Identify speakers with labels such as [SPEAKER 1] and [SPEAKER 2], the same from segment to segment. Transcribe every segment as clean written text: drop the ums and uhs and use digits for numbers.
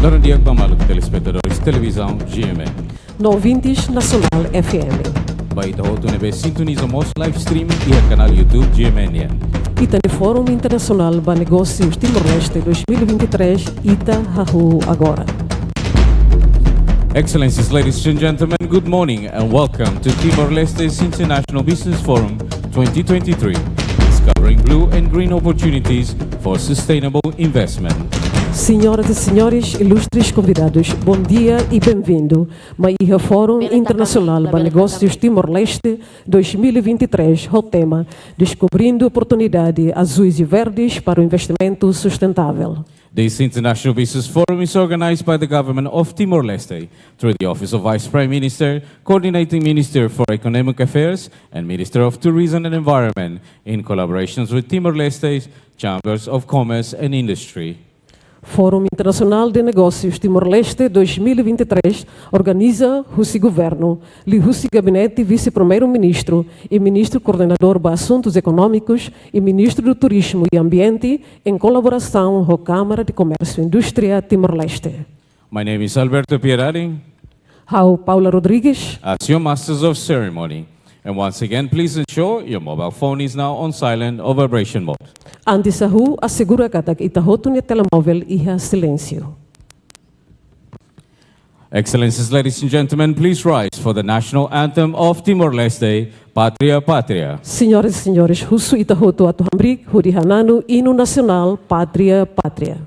[SPEAKER 1] Bom dia, pamalo telespectadores televisão GMN.
[SPEAKER 2] No ouvintes Nacional FM.
[SPEAKER 1] By the whole tune sintonizamos live stream e canal YouTube GMN.
[SPEAKER 2] Ita no Fórum Internacional para Negócios Timor-Leste 2023, Ita Hahu agora.
[SPEAKER 1] Excellencies, ladies and gentlemen, good morning and welcome to Timor-Leste's International Business Forum 2023, discovering blue and green opportunities for sustainable investment.
[SPEAKER 2] Senhoras e senhores, ilustres convidados, bom dia e bem-vindo. Maiha Fórum Internacional para Negócios Timor-Leste 2023, o tema Descobrindo Oportunidades Azuis e Verdes para o Investimento Sustentável.
[SPEAKER 1] This International Business Forum is organized by the Government of Timor-Leste through the Office of Vice Prime Minister, Coordinating Minister for Economic Affairs and Minister of Tourism and Environment in collaborations with Timor-Leste's Chambers of Commerce and Industry.
[SPEAKER 2] Fórum Internacional de Negócios Timor-Leste 2023 organiza o governo, o gabinete vice-primeiro-ministro e ministro coordenador para assuntos econômicos e ministro do Turismo e Ambiente em colaboração com a Câmara de Comércio e Indústria Timor-Leste.
[SPEAKER 1] My name is Alberto Pierari.
[SPEAKER 2] How Paula Rodrigues.
[SPEAKER 1] As your Masters of Ceremony. And once again, please ensure your mobile phone is now on silent or vibration mode.
[SPEAKER 2] Antes assegura que itahoto no telemóvel e silêncio.
[SPEAKER 1] Excellencies, ladies and gentlemen, please rise for the national anthem of Timor-Leste, Patria Patria.
[SPEAKER 2] Senhoras e senhores, husu itahoto atuhambrik, hurihananu, hino nacional, Pátria Pátria.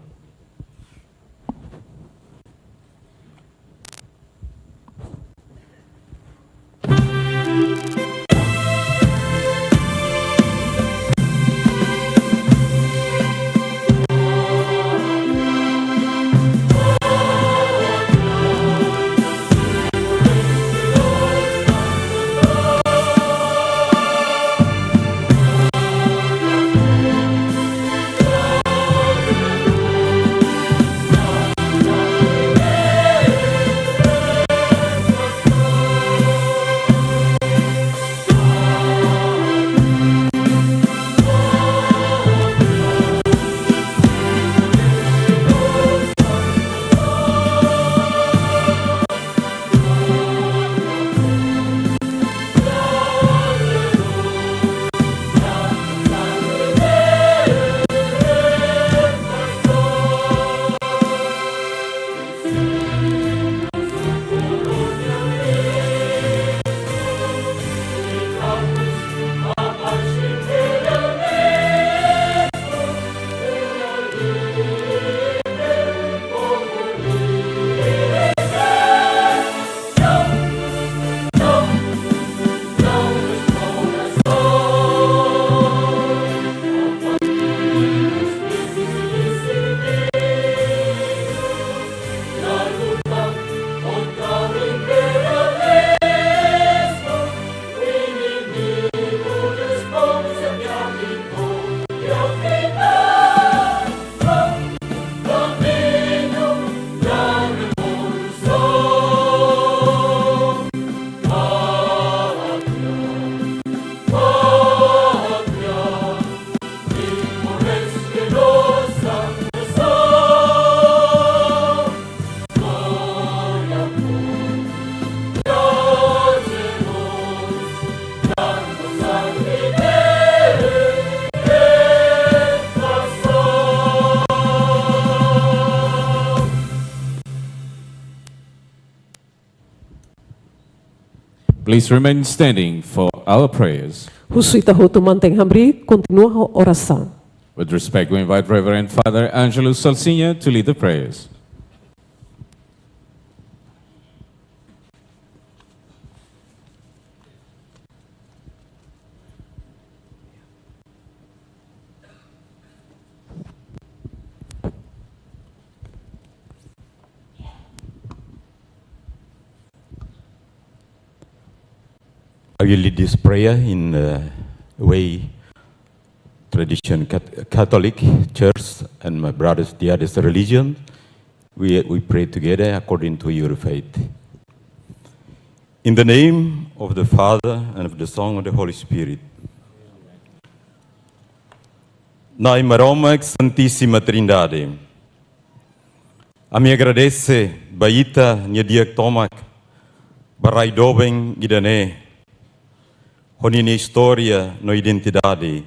[SPEAKER 1] Please remain standing for our prayers.
[SPEAKER 2] Husu itahoto mantém hambri, continua a oração.
[SPEAKER 1] With respect, we invite Reverend Father Angelo Salsinha to lead the prayers.
[SPEAKER 3] I will lead this prayer in a way tradition Catholic Church and my brothers, the other religion. We pray together according to your faith. In the name of the Father and of the Son and of the Holy Spirit. Na Maroma Santíssima Trindade, Ami agradece baita nya diak tomak barai dobeng gidane honini historia no identidade.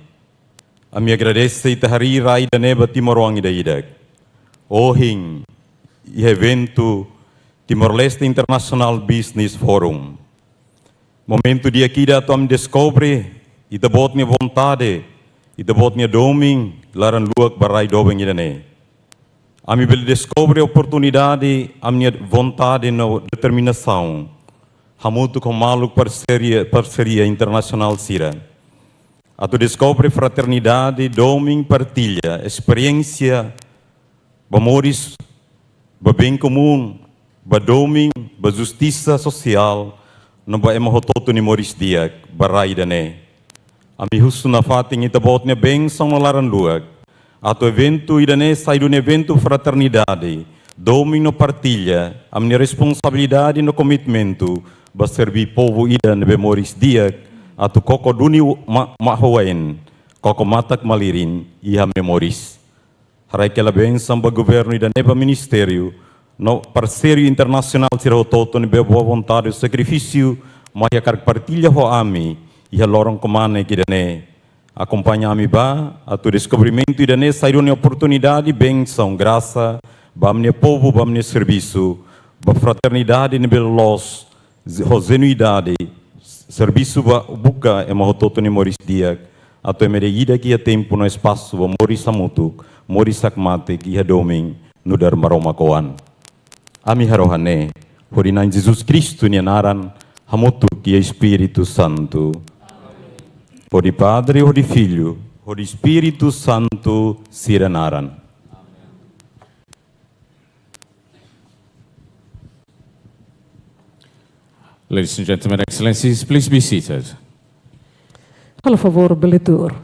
[SPEAKER 3] Ami agradece ita hari rai dane ba Timor-Wang idak. Ohing i evento Timor-Leste International Business Forum. Momento dia kida tom descobre ita botnya vontade, ita botnya doming laran luak barai dobeng gidane. Ami beli descobre oportunidade, a minha vontade e determinação. Hamutu com maluco parceria internacional sira. A tu descobre fraternidade, doming, partilha, experiência, bamores, bem comum, doming, justiça social, não ba emohototo ni moris diak, barai dane. Ami husu na fating itabotnya bem são laran luak. Ato evento idane sai do evento fraternidade, domino partilha, a minha responsabilidade no commitmento, ba servir povo ida ne memoris dia, ato koko duni mahoen, koko matak malirin, iha memoris. Harai kela benção ba governo idane ba ministério, no parceiro internacional sira toto ne be boa vontade o sacrifício, mas a partilha ho ami, iha lorong komane kidane. Acompanha-me ba, a tu descobrimento e dane sair uma oportunidade, benção, graça, ba minha povo, ba minha serviço, ba fraternidade ne belos, genuidade, serviço ba buka e mahototo ne moris dia, a tu emereida que a tempo no espaço, ba moris samutuk, moris sakmate que a doming no dar maromakoan. Ami harohane, horinan Jesus Cristo ne naran, hamutu que é Espírito Santo. O de Padre, o de Filho, o de Espírito Santo, siranaran.
[SPEAKER 1] Ladies and gentlemen, Excellencies, please be seated.
[SPEAKER 2] Fala a favor, beletor.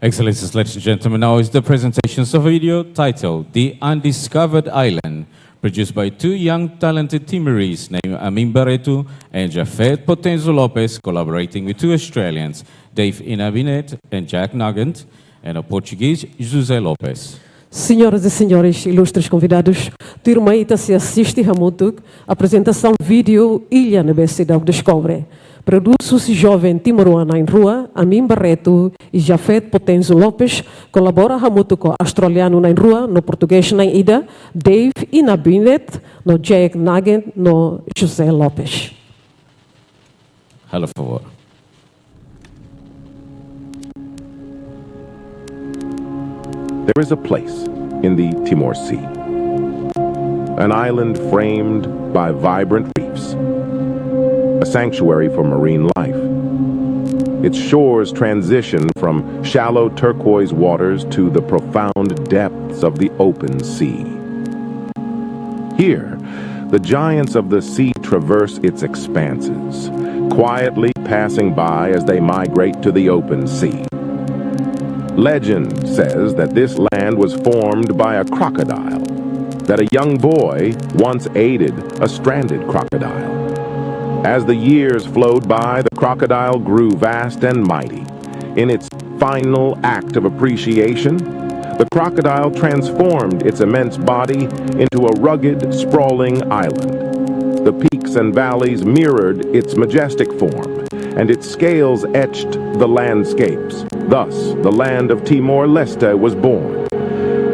[SPEAKER 1] Excellencies, ladies and gentlemen, now is the presentations of a video titled The Undiscovered Island, produced by two young talented Timorese named Amin Barreto and Jafet Potenzo Lopez, collaborating with two Australians, Dave Inabinet and Jack Nugent, and a Portuguese, José Lopez.
[SPEAKER 2] Senhoras e senhores, ilustres convidados, turma se assiste a Mutuk, apresentação vídeo Ilha na Cidade Descobre. Produz-se jovem Timor-Wang em rua, Amin Barreto e Jafet Potenzo Lopes, colabora a Mutuk australiano em rua, no português na ida, Dave Inabinet, no Jack Nugent, no José Lopes.
[SPEAKER 1] Hello, por favor.
[SPEAKER 4] There is a place in the Timor Sea, an island framed by vibrant reefs, a sanctuary for marine life. Its shores transition from shallow turquoise waters to the profound depths of the open sea. Here, the giants of the sea traverse its expanses, quietly passing by as they migrate to the open sea. Legend says that this land was formed by a crocodile, that a young boy once aided a stranded crocodile. As the years flowed by, the crocodile grew vast and mighty. In its final act of appreciation, the crocodile transformed its immense body into a rugged, sprawling island. The peaks and valleys mirrored its majestic form, and its scales etched the landscapes. Thus, the land of Timor-Leste was born.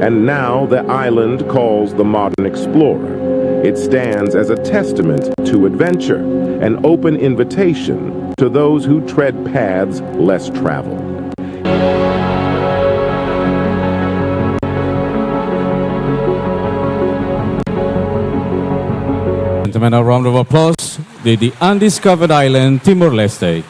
[SPEAKER 4] And now the island calls the modern explorer. It stands as a testament to adventure, an open invitation to those who tread paths less traveled.
[SPEAKER 1] Gentlemen, a round of applause. The Undiscovered Island, Timor-Leste.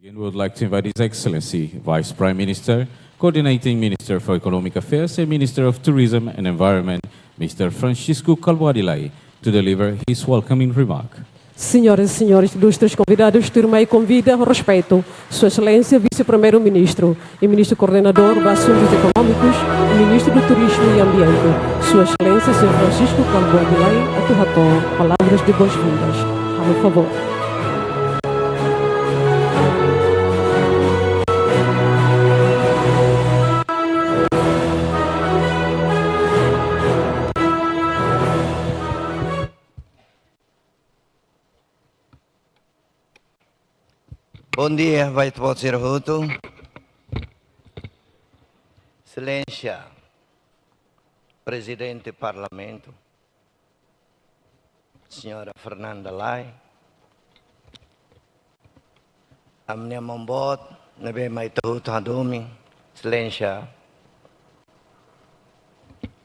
[SPEAKER 1] Again, we would like to invite His Excellency, Vice Prime Minister, Coordinating Minister for Economic Affairs and Minister of Tourism and Environment, Mr. Francisco Calbuadilay, to deliver his welcoming remark.
[SPEAKER 2] Senhoras e senhores ilustres convidados, turma e convida ao respeito Sua Excelência Vice-Primeiro-Ministro e Ministro Coordenador de Assuntos Econômicos e Ministro do Turismo e Ambiente, Sua Excelência Sr. Francisco Calbuadilay, Atuhator, palavras de boas-vindas. Por favor.
[SPEAKER 5] Bom dia, vai te ser roto. Excelência, Presidente do Parlamento, Senhora Fernanda Lai, a minha mambot, nabe mai tahuto hadumi, Excelência,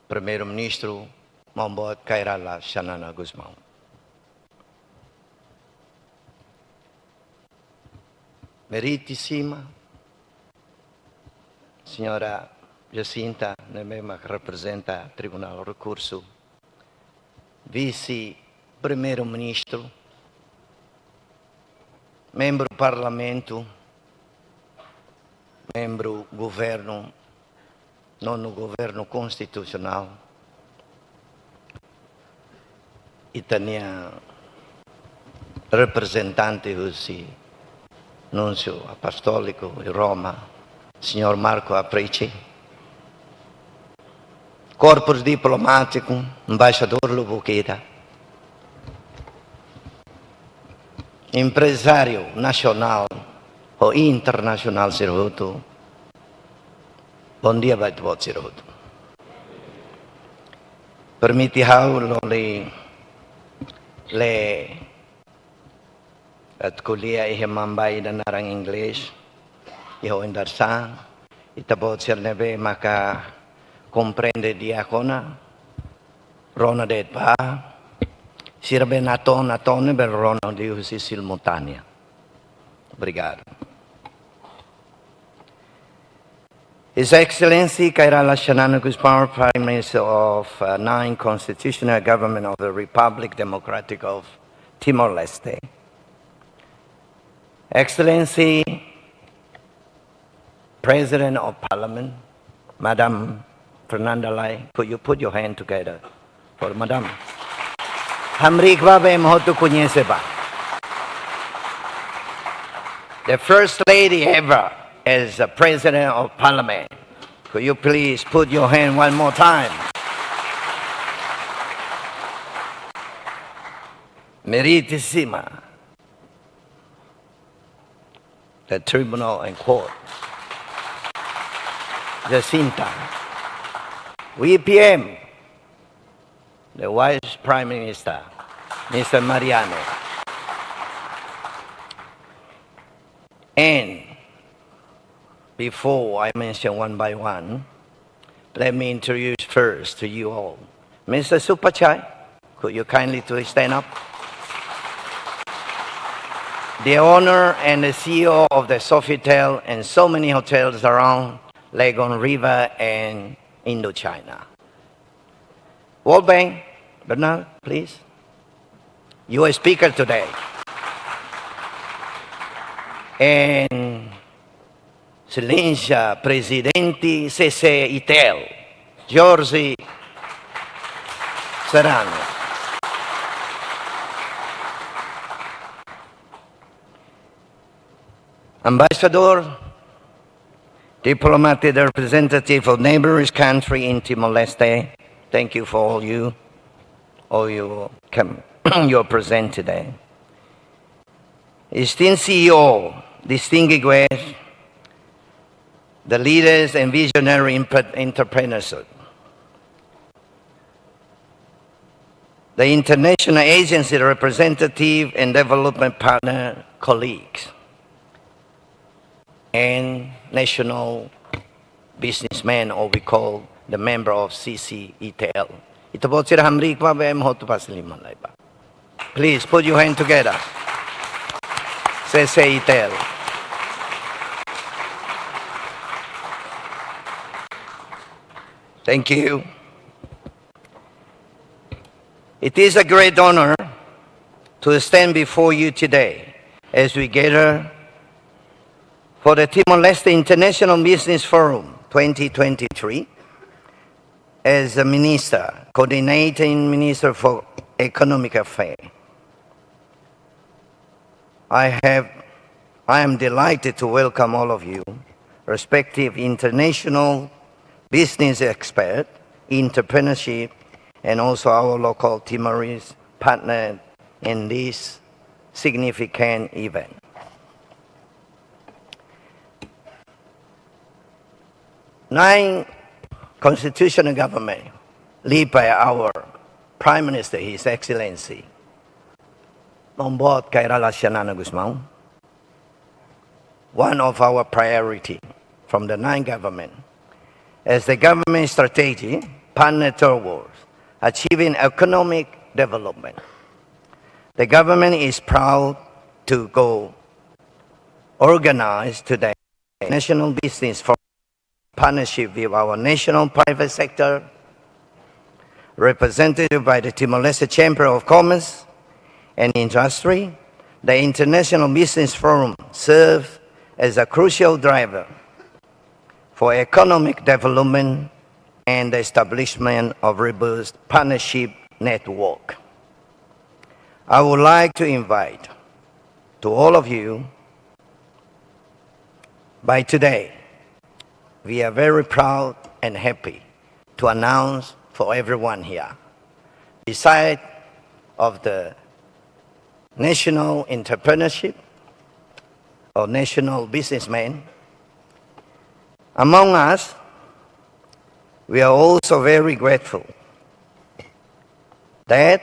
[SPEAKER 5] Primeiro-Ministro, mambot Kairala Shanana Guzmão. Meritíssima Senhora Jacinta, mesma que representa o Tribunal de Recurso, Vice-Primeiro-Ministro, membro do Parlamento, membro do Governo, nono Governo Constitucional, e também representante do Nuncio Apostólico di Roma, signor Marco Aprici, Corpus Diplomatico, Ambasciatore Lubuchita, Empresário nacional ou internacional Sirhutu, bom dia, vai tudo Sirhutu. Permiti-hau le at kuliah ihimambay na narang English, iho indarsan, itabot sir nebe maka comprende diakona, rona det pa, sirbe naton ber rona di usi simultânea. Obrigado. His Excellency Kairala Shanana Guzmão, Prime Minister of 9 Constitutional Government of the Republic Democratic of Timor-Leste. Excellency, President of Parliament, Madam Fernanda Lai, could you put your hand together for Madam? Hamrik babe mohotu kunyese ba. The First Lady ever as the President of Parliament. Could you please put your hand one more time? Meritissima. The Tribunal and Court. Jacinta. VPM. The Vice Prime Minister, Mr. Mariano. And before I mention one by one, let me introduce first to you all. Mr. Supachai, could you kindly to stand up? The owner and the CEO of the Sofitel and so many hotels around Legon River and Indochina. World Bank, Bernard, please. You are speaker today. And Excelência Presidente CCITEL, Jorge Serrano. Ambassador, diplomatic representative of neighboring country in Timor-Leste, thank you for all you present today. Esteemed CEO, distinguished guests, the leaders and visionary entrepreneurs, the international agency representative and development partner colleagues, and national businessmen, or we call the member of CCETL. Please put your hand together. CCETL. Thank you. It is a great honor to stand before you today as we gather for the Timor-Leste International Business Forum 2023 as a minister, coordinating minister for economic affairs. I am delighted to welcome all of you, respective international business experts, entrepreneurship, and also our local Timorese partner in this significant event. Nine constitutional government led by our Prime Minister, His Excellency, Mombot Kairala Sianana Gusmao, one of our priority from the nine government, as the government strategy partner towards achieving economic development. The government is proud to go organize today national business for partnership with our national private sector, represented by the Timor-Leste Chamber of Commerce and Industry. The International Business Forum serves as a crucial driver for economic development and the establishment of robust partnership network. I would like to invite to all of you, by today, we are very proud and happy to announce for everyone here, beside of the national entrepreneurship or national businessmen, among us, we are also very grateful that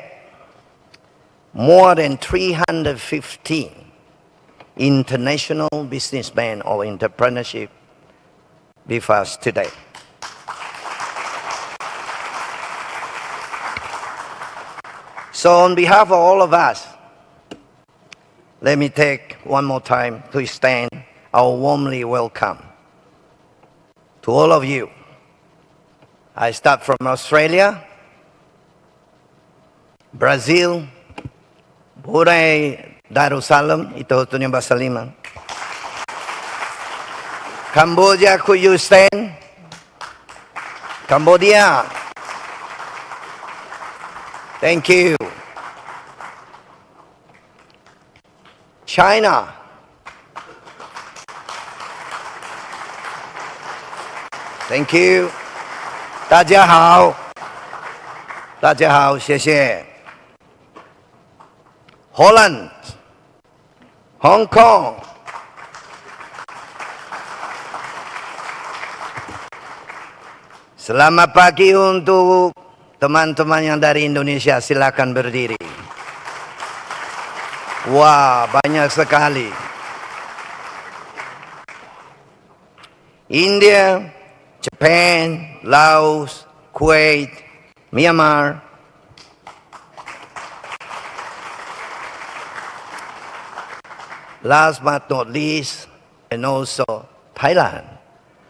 [SPEAKER 5] more than 315 international businessmen or entrepreneurship with us today. So on behalf of all of us, let me take one more time to extend our warmly welcome to all of you. I start from Australia, Brazil, Brunei Darussalam, ito yung Basaliman. Cambodia, could you stand? Cambodia. Thank you. China. Thank you. 大家好，大家好，谢谢。Holland, Hong Kong, selamat pagi untuk teman-teman yang dari Indonesia, silakan berdiri. Wah, banyak sekali. India, Japan, Laos, Kuwait, Myanmar. Last but not least, and also Thailand.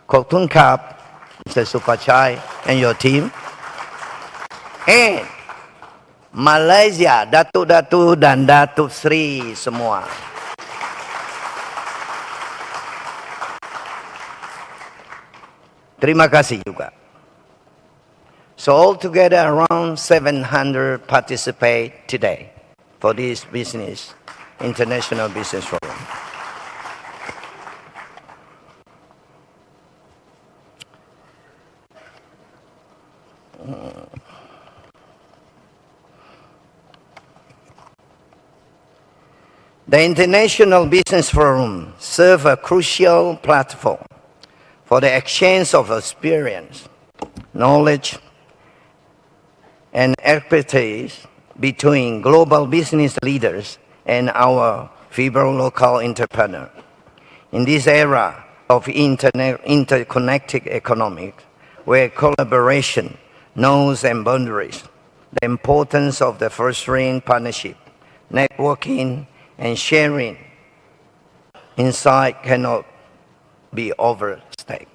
[SPEAKER 5] Khop thun krap, Mr. Supachai and your team. And Malaysia, Datuk-Datuk dan Datuk Sri semua. Terima kasih juga. So altogether around 700 participate today for this business, International Business Forum. The International Business Forum serves a crucial platform for the exchange of experience, knowledge, and expertise between global business leaders and our feeble local entrepreneurs. In this era of interconnected economics, where collaboration knows and boundaries, the importance of the fostering partnership, networking, and sharing insight cannot be overstated.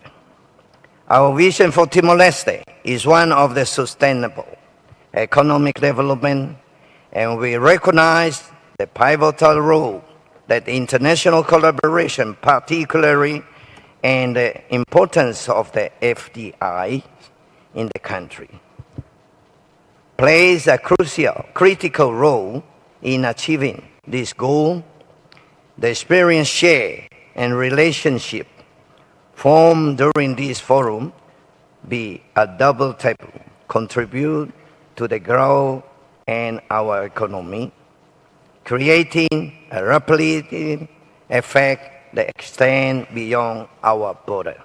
[SPEAKER 5] Our vision for Timor-Leste is one of the sustainable economic development, and we recognize the pivotal role that international collaboration, particularly, and the importance of the FDI in the country, plays a critical role in achieving this goal. The experience share and relationship formed during this forum be a double tap, contribute to the growth and our economy, creating a replicating effect that extends beyond our border.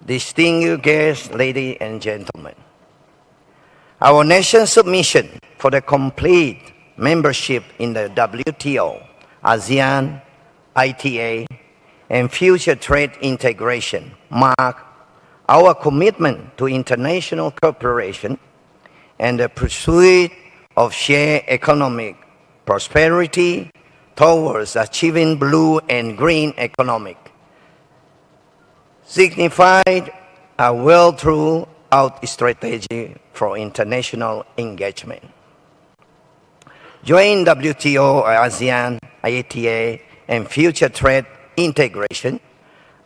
[SPEAKER 5] Distinguished guests, ladies and gentlemen, our nation's submission for the complete membership in the WTO, ASEAN, ITA, and future trade integration mark our commitment to international cooperation and the pursuit of shared economic prosperity towards achieving blue and green economic, signified a well-thought-out strategy for international engagement. Join WTO, ASEAN, ITA, and future trade integration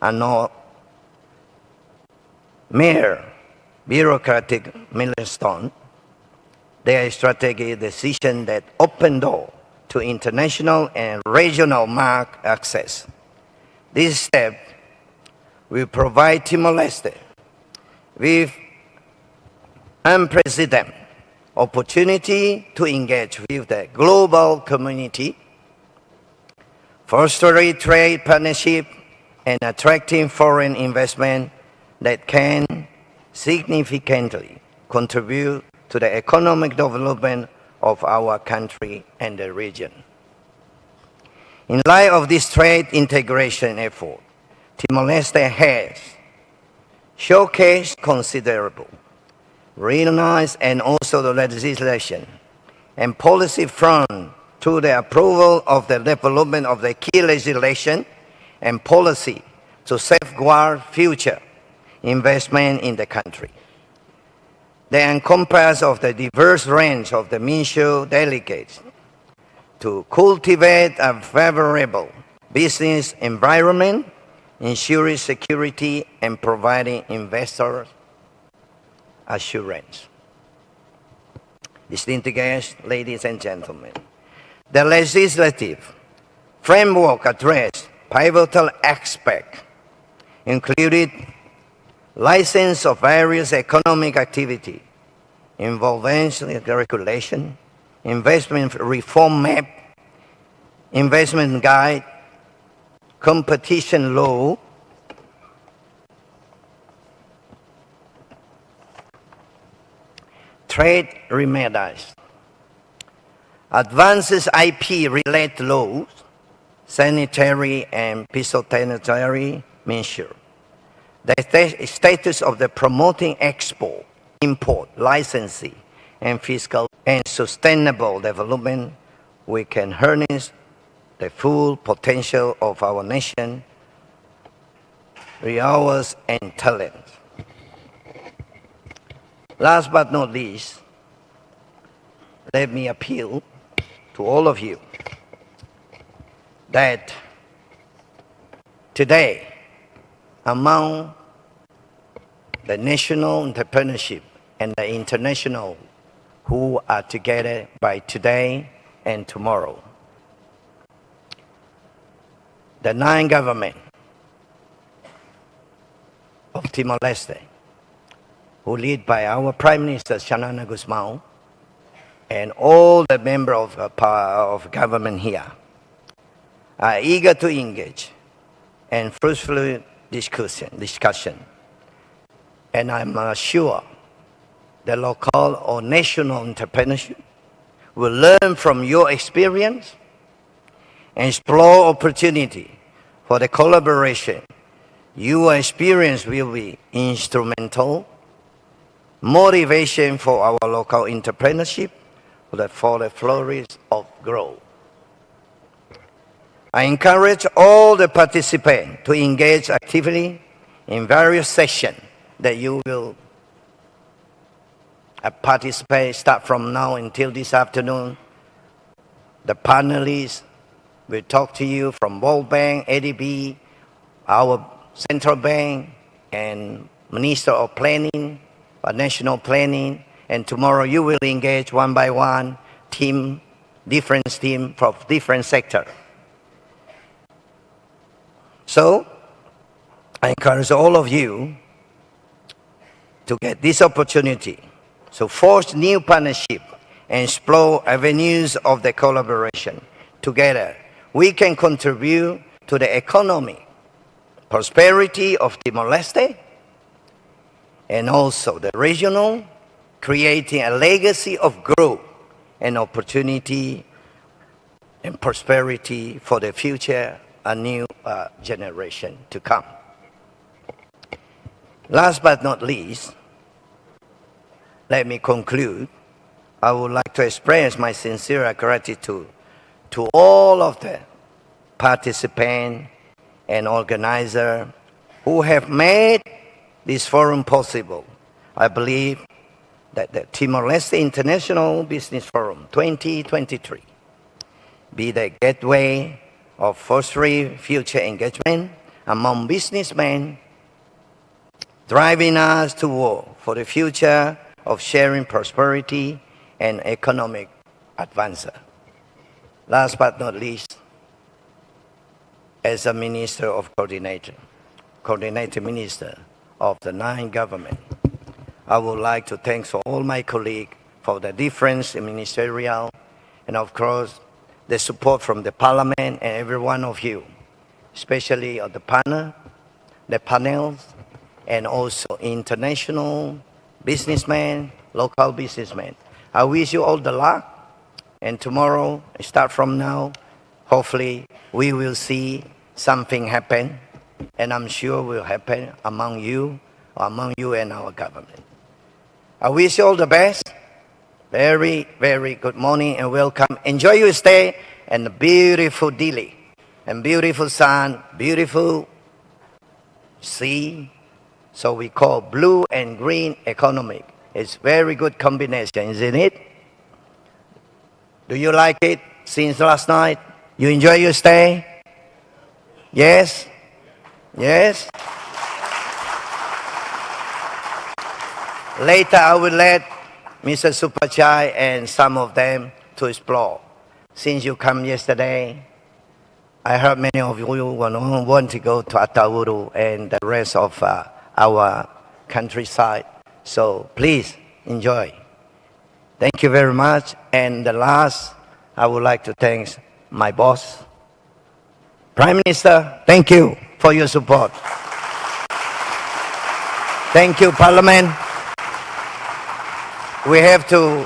[SPEAKER 5] are not mere bureaucratic milestones. They are strategic decisions that open doors to international and regional market access. This step will provide Timor-Leste with unprecedented opportunity to engage with the global community, fostering trade partnership and attracting foreign investment that can significantly contribute to the economic development of our country and the region. In light of this trade integration effort, Timor-Leste has showcased considerable, recognized and also the legislation and policy front through the approval of the development of the key legislation and policy to safeguard future investment in the country. They encompass of the diverse range of the mutual delegates to cultivate a favorable business environment, ensuring security and providing investors assurance. Distinguished guests, ladies and gentlemen, the legislative framework addressed pivotal aspects, including license of various economic activity, involving regulation, investment reform map, investment guide, competition law, trade remedies, advances IP-related laws, sanitary and phytosanitary measures, the status of the promoting export, import, licensing, and fiscal and sustainable development, we can harness the full potential of our nation, resources and talents. Last but not least, let me appeal to all of you that today, among the national entrepreneurship and the international who are together by today and tomorrow, the 9 governments of of Timor-Leste, who lead by our Prime Minister, Shanana Gusmao, and all the members of government here, are eager to engage and fruitful discussion. And I'm sure the local or national entrepreneurship will learn from your experience and explore opportunity for the collaboration. Your experience will be instrumental motivation for our local entrepreneurship for the flourish of growth. I encourage all the participants to engage actively in various sessions that you will participate, start from now until this afternoon. The panelists will talk to you from World Bank, ADB, our Central Bank, and Minister of Planning, National Planning, and tomorrow you will engage one by one, different team from different sectors. So, I encourage all of you to get this opportunity. So forge new partnership and explore avenues of the collaboration. Together, we can contribute to the economic prosperity of Timor-Leste and also the regional, creating a legacy of growth and opportunity and prosperity for the future, a new generation to come. Last but not least, let me conclude. I would like to express my sincere gratitude to all of the participants and organizers who have made this forum possible. I believe that the Timor-Leste International Business Forum 2023 be the gateway of fostering future engagement among businessmen, driving us to work for the future of sharing prosperity and economic advancement. Last but not least, as a Minister of Coordinating Minister of the 9 government, I would like to thank all my colleagues for the different ministerial and of course the support from the Parliament and every one of you, especially of the panels, and also international businessmen, local businessmen. I wish you all the luck, and tomorrow, start from now, hopefully we will see something happen, and I'm sure will happen among you and our government. I wish you all the best. Very, very good morning and welcome. Enjoy your stay and the beautiful Dili, and beautiful sun, beautiful sea. So we call blue and green economic. It's very good combination, isn't it? Do you like it since last night? You enjoy your stay? Yes? Yes? Later I will let Mr. Supachai and some of them to explore. Since you come yesterday, I heard many of you want to go to Atauru and the rest of our countryside. So please enjoy. Thank you very much. And the last, I would like to thank my boss, Prime Minister. Thank you for your support. Thank you, Parliament. We have to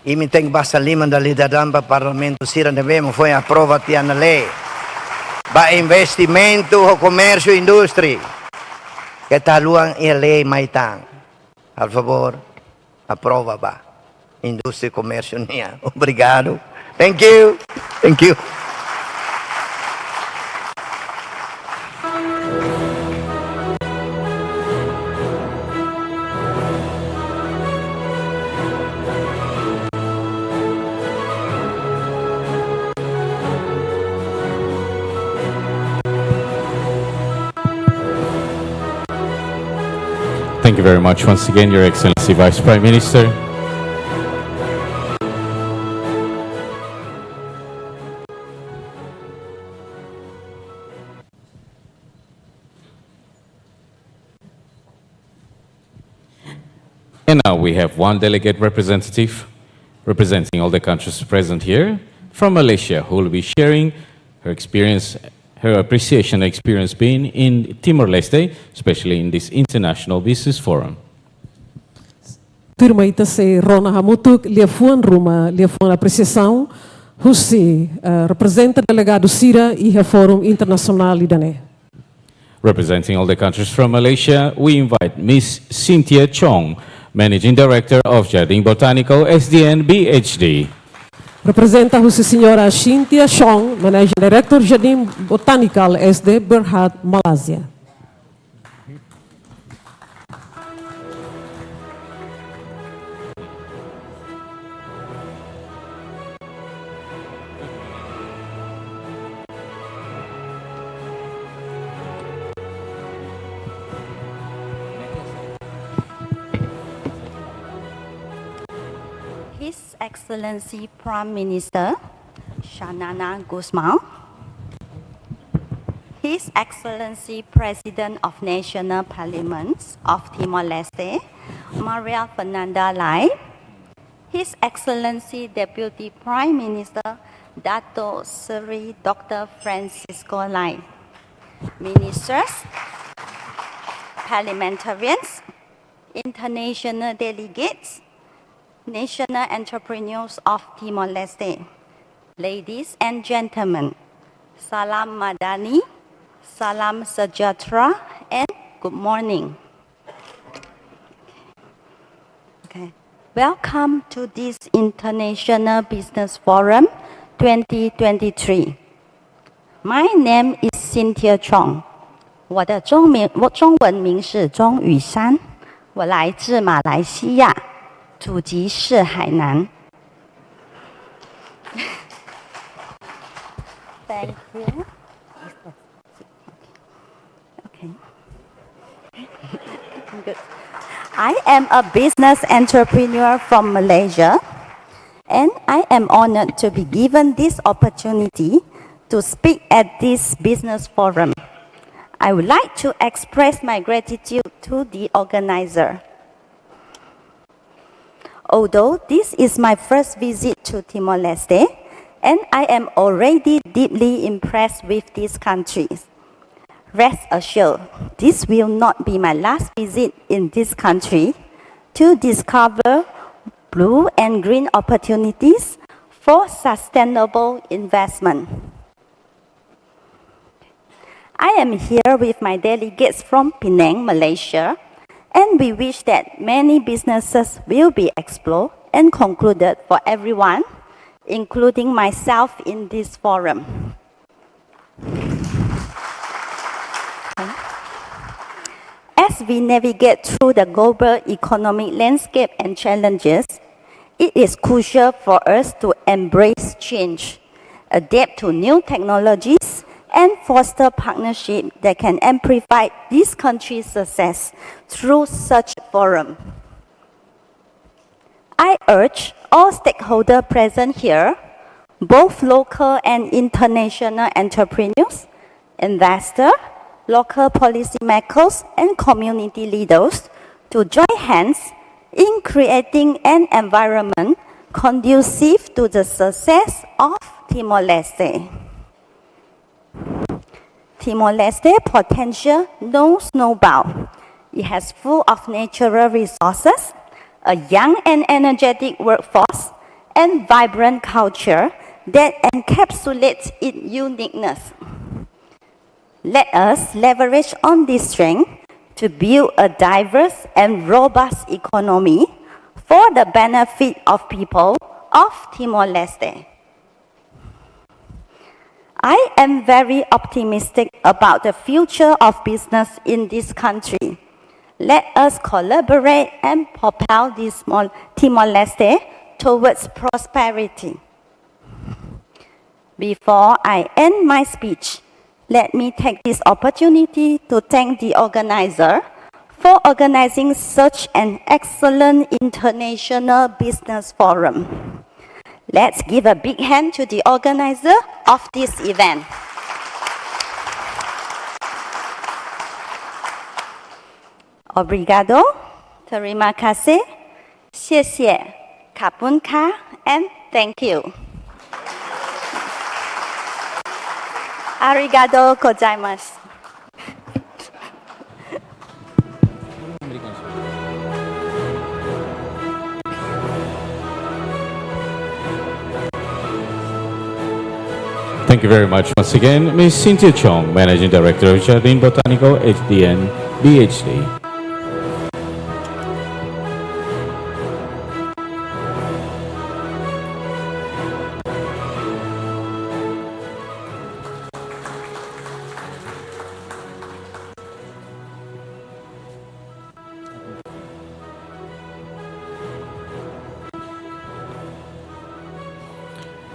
[SPEAKER 5] imiteng basa lima dali dadan pa parlamento sira devemo foi approvati a lei ba investimento o commercio industri que taluang e lei maitang al favor aprova ba industria e commercio niya. Obrigado. Thank you. Thank you.
[SPEAKER 1] Thank you very much once again, Your Excellency Vice Prime Minister. And now we have one delegate representative representing all the countries present here from Malaysia who will be sharing her experience, her appreciation and experience being in Timor-Leste, especially in this International Business Forum.
[SPEAKER 2] Turma ita se Rona Hamutuk, lia fuan ruma, lia fuan apreciação, husi representa delegado Sira e a Fórum Internacional Idane.
[SPEAKER 1] Representing all the countries from Malaysia, we invite Ms. Cynthia Chong, Managing Director of Jardin Botanical SDN BHD.
[SPEAKER 2] Representa husi senhora Cynthia Chong, Managing Director Jardim Botanical SD Berhad, Malaysia.
[SPEAKER 6] His Excellency Prime Minister Shanana Guzman, His Excellency President of National Parliament of Timor-Leste, Maria Fernanda Lai, His Excellency Deputy Prime Minister Dato Seri Dr. Francisco Lai, Ministers, Parliamentarians, international delegates, national entrepreneurs of Timor-Leste, ladies and gentlemen, Salam Madani, Salam Sejahtera, and good morning. Okay. Welcome to this International Business Forum 2023. My name is Cynthia Chong. 我的中文名是钟雨珊，我来自马来西亚。 祖籍是海南。Thank you. Okay. Good. I am a business entrepreneur from Malaysia, and I am honored to be given this opportunity to speak at this business forum. I would like to express my gratitude to the organizer. Although this is my first visit to Timor-Leste, and I am already deeply impressed with these countries. Rest assured, this will not be my last visit in this country to discover blue and green opportunities for sustainable investment. I am here with my delegates from Penang, Malaysia, and we wish that many businesses will be explored and concluded for everyone, including myself in this forum. As we navigate through the global economic landscape and challenges, it is crucial for us to embrace change, adapt to new technologies, and foster partnership that can amplify this country's success through such forum. I urge all stakeholders present here, both local and international entrepreneurs, investors, local policymakers, and community leaders to join hands in creating an environment conducive to the success of Timor-Leste. Timor-Leste potential knows no bound. It has full of natural resources, a young and energetic workforce, and vibrant culture that encapsulates its uniqueness. Let us leverage on this strength to build a diverse and robust economy for the benefit of people of Timor-Leste. I am very optimistic about the future of business in this country. Let us collaborate and propel this Timor-Leste towards prosperity. Before I end my speech, let me take this opportunity to thank the organizer for organizing such an excellent international business forum. Let's give a big hand to the organizer of this event. Obrigado, terima kasih, 谢谢, kapunka, and thank you. Arigato gozaimasu.
[SPEAKER 1] Thank you very much once again, Ms. Cynthia Chong, Managing Director of Jardin Botanico, HDN, BHD.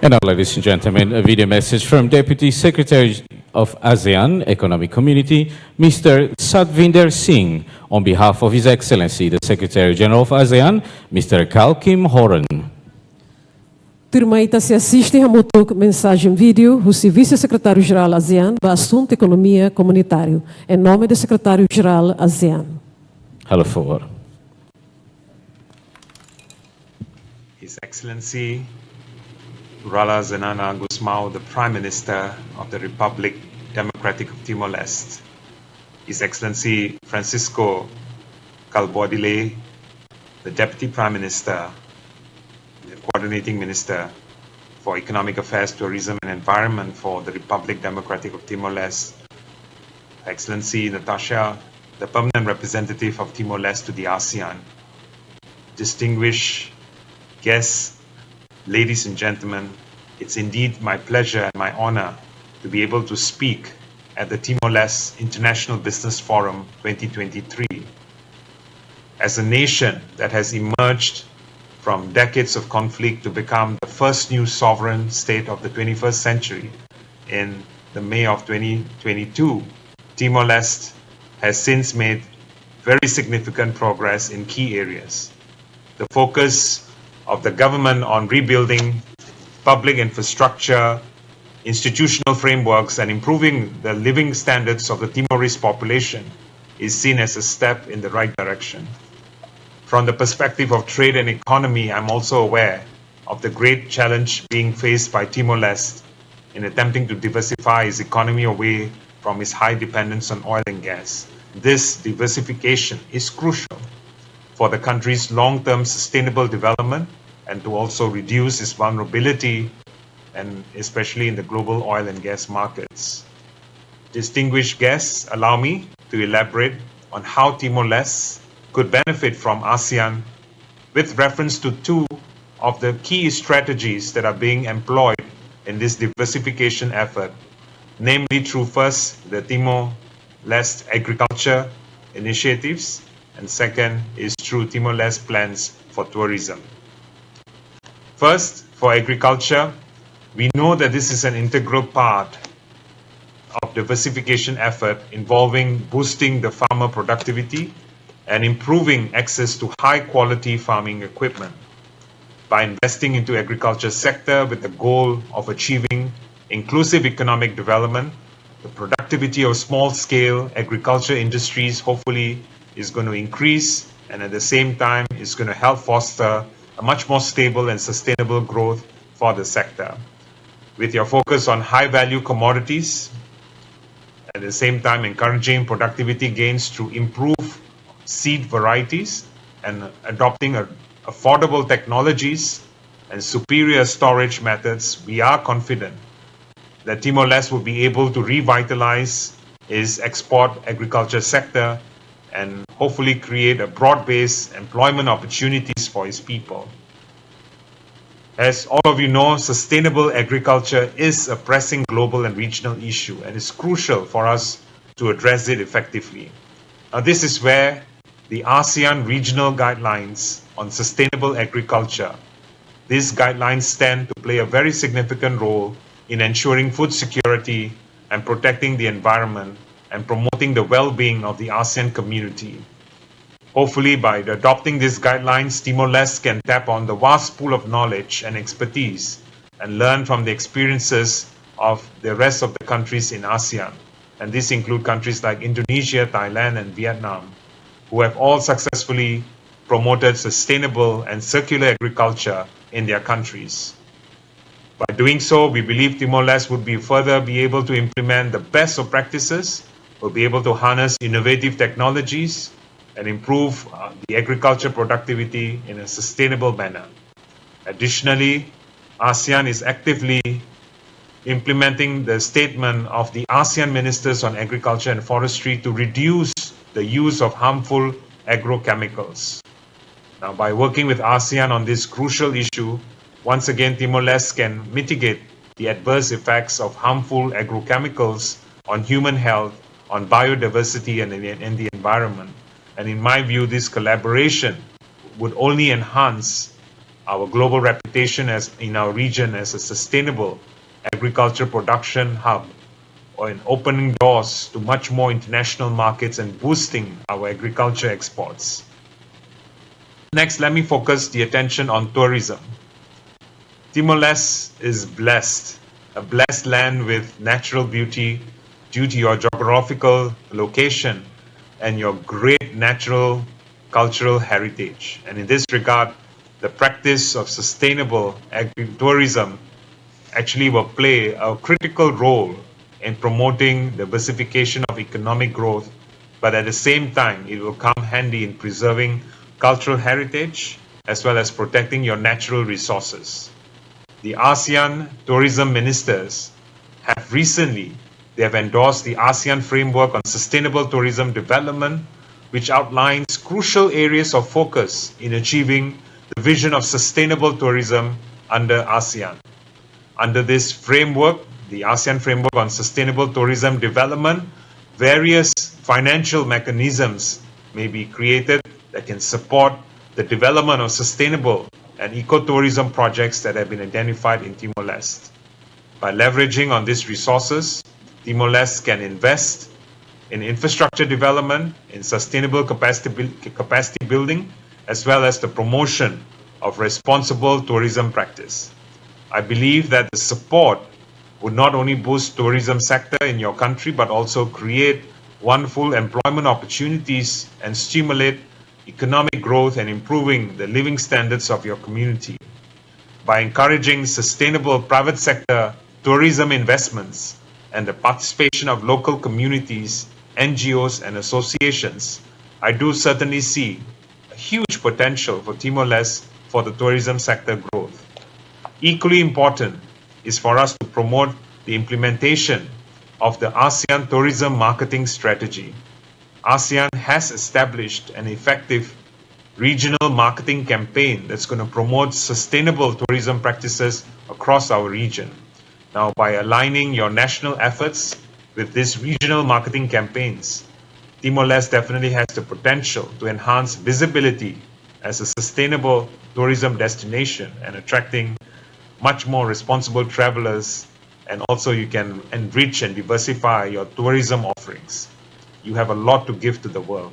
[SPEAKER 1] And now, ladies and gentlemen, a video message from Deputy Secretary of ASEAN Economic Community, Mr. Satvinder Singh, on behalf of His Excellency, the Secretary General of ASEAN, Mr. Kal Kim Horan.
[SPEAKER 2] Turma ita se assiste a motor mensagem vídeo do Vice-Secretário-Geral ASEAN para Assunto Economia Comunitário, em nome do Secretário-Geral ASEAN.
[SPEAKER 1] Hello, forward.
[SPEAKER 7] His Excellency Rala Zenana Gusmao, the Prime Minister of the Republic Democratic of Timor-Leste, His Excellency Francisco Calbodile, the Deputy Prime Minister, the Coordinating Minister for Economic Affairs, Tourism and Environment for the Republic Democratic of Timor-Leste, Her Excellency Natasha, the Permanent Representative of Timor-Leste to the ASEAN, distinguished guests, ladies and gentlemen, it's indeed my pleasure and my honor to be able to speak at the Timor-Leste International Business Forum 2023. As a nation that has emerged from decades of conflict to become the first new sovereign state of the 21st century in the May of 2022, Timor-Leste has since made very significant progress in key areas. The focus of the government on rebuilding public infrastructure, institutional frameworks, and improving the living standards of the Timorese population is seen as a step in the right direction. From the perspective of trade and economy, I'm also aware of the great challenge being faced by Timor-Leste in attempting to diversify its economy away from its high dependence on oil and gas. This diversification is crucial for the country's long-term sustainable development and to also reduce its vulnerability, and especially in the global oil and gas markets. Distinguished guests, allow me to elaborate on how Timor-Leste could benefit from ASEAN with reference to two of the key strategies that are being employed in this diversification effort, namely through first the Timor-Leste agriculture initiatives, and second is through Timor-Leste plans for tourism. First, for agriculture, we know that this is an integral part of diversification effort involving boosting the farmer productivity and improving access to high-quality farming equipment. By investing into agriculture sector with the goal of achieving inclusive economic development, the productivity of small-scale agriculture industries hopefully is going to increase, and at the same time is going to help foster a much more stable and sustainable growth for the sector. With your focus on high-value commodities, at the same time encouraging productivity gains through improved seed varieties and adopting affordable technologies and superior storage methods, we are confident that Timor-Leste will be able to revitalize its export agriculture sector and hopefully create a broad-based employment opportunities for its people. As all of you know, sustainable agriculture is a pressing global and regional issue, and it's crucial for us to address it effectively. Now, this is where the ASEAN regional guidelines on sustainable agriculture, these guidelines stand to play a very significant role in ensuring food security and protecting the environment and promoting the well-being of the ASEAN community. Hopefully, by adopting these guidelines, Timor-Leste can tap on the vast pool of knowledge and expertise and learn from the experiences of the rest of the countries in ASEAN. And these include countries like Indonesia, Thailand, and Vietnam, who have all successfully promoted sustainable and circular agriculture in their countries. By doing so, we believe Timor-Leste would be able to implement the best of practices, will be able to harness innovative technologies, and improve the agriculture productivity in a sustainable manner. Additionally, ASEAN is actively implementing the statement of the ASEAN Ministers on Agriculture and Forestry to reduce the use of harmful agrochemicals. Now, by working with ASEAN on this crucial issue, once again, Timor-Leste can mitigate the adverse effects of harmful agrochemicals on human health, on biodiversity, and the environment. And in my view, this collaboration would only enhance our global reputation in our region as a sustainable agriculture production hub, or in opening doors to much more international markets and boosting our agriculture exports. Next, let me focus the attention on tourism. Timor-Leste is blessed, a blessed land with natural beauty due to your geographical location and your great natural cultural heritage. And in this regard, the practice of sustainable tourism actually will play a critical role in promoting the diversification of economic growth, but at the same time, it will come handy in preserving cultural heritage as well as protecting your natural resources. The ASEAN tourism ministers have recently endorsed the ASEAN Framework on Sustainable Tourism Development, which outlines crucial areas of focus in achieving the vision of sustainable tourism under ASEAN. Under this framework, the ASEAN Framework on Sustainable Tourism Development, various financial mechanisms may be created that can support the development of sustainable and ecotourism projects that have been identified in Timor-Leste. By leveraging on these resources, Timor-Leste can invest in infrastructure development, in sustainable capacity building, as well as the promotion of responsible tourism practice. I believe that the support would not only boost tourism sector in your country, but also create wonderful employment opportunities and stimulate economic growth and improving the living standards of your community. By encouraging sustainable private sector tourism investments and the participation of local communities, NGOs, and associations, I do certainly see a huge potential for Timor-Leste for the tourism sector growth. Equally important is for us to promote the implementation of the ASEAN Tourism Marketing Strategy. ASEAN has established an effective regional marketing campaign that's going to promote sustainable tourism practices across our region. Now, by aligning your national efforts with these regional marketing campaigns, Timor-Leste definitely has the potential to enhance visibility as a sustainable tourism destination and attracting much more responsible travelers, and also you can enrich and diversify your tourism offerings. You have a lot to give to the world.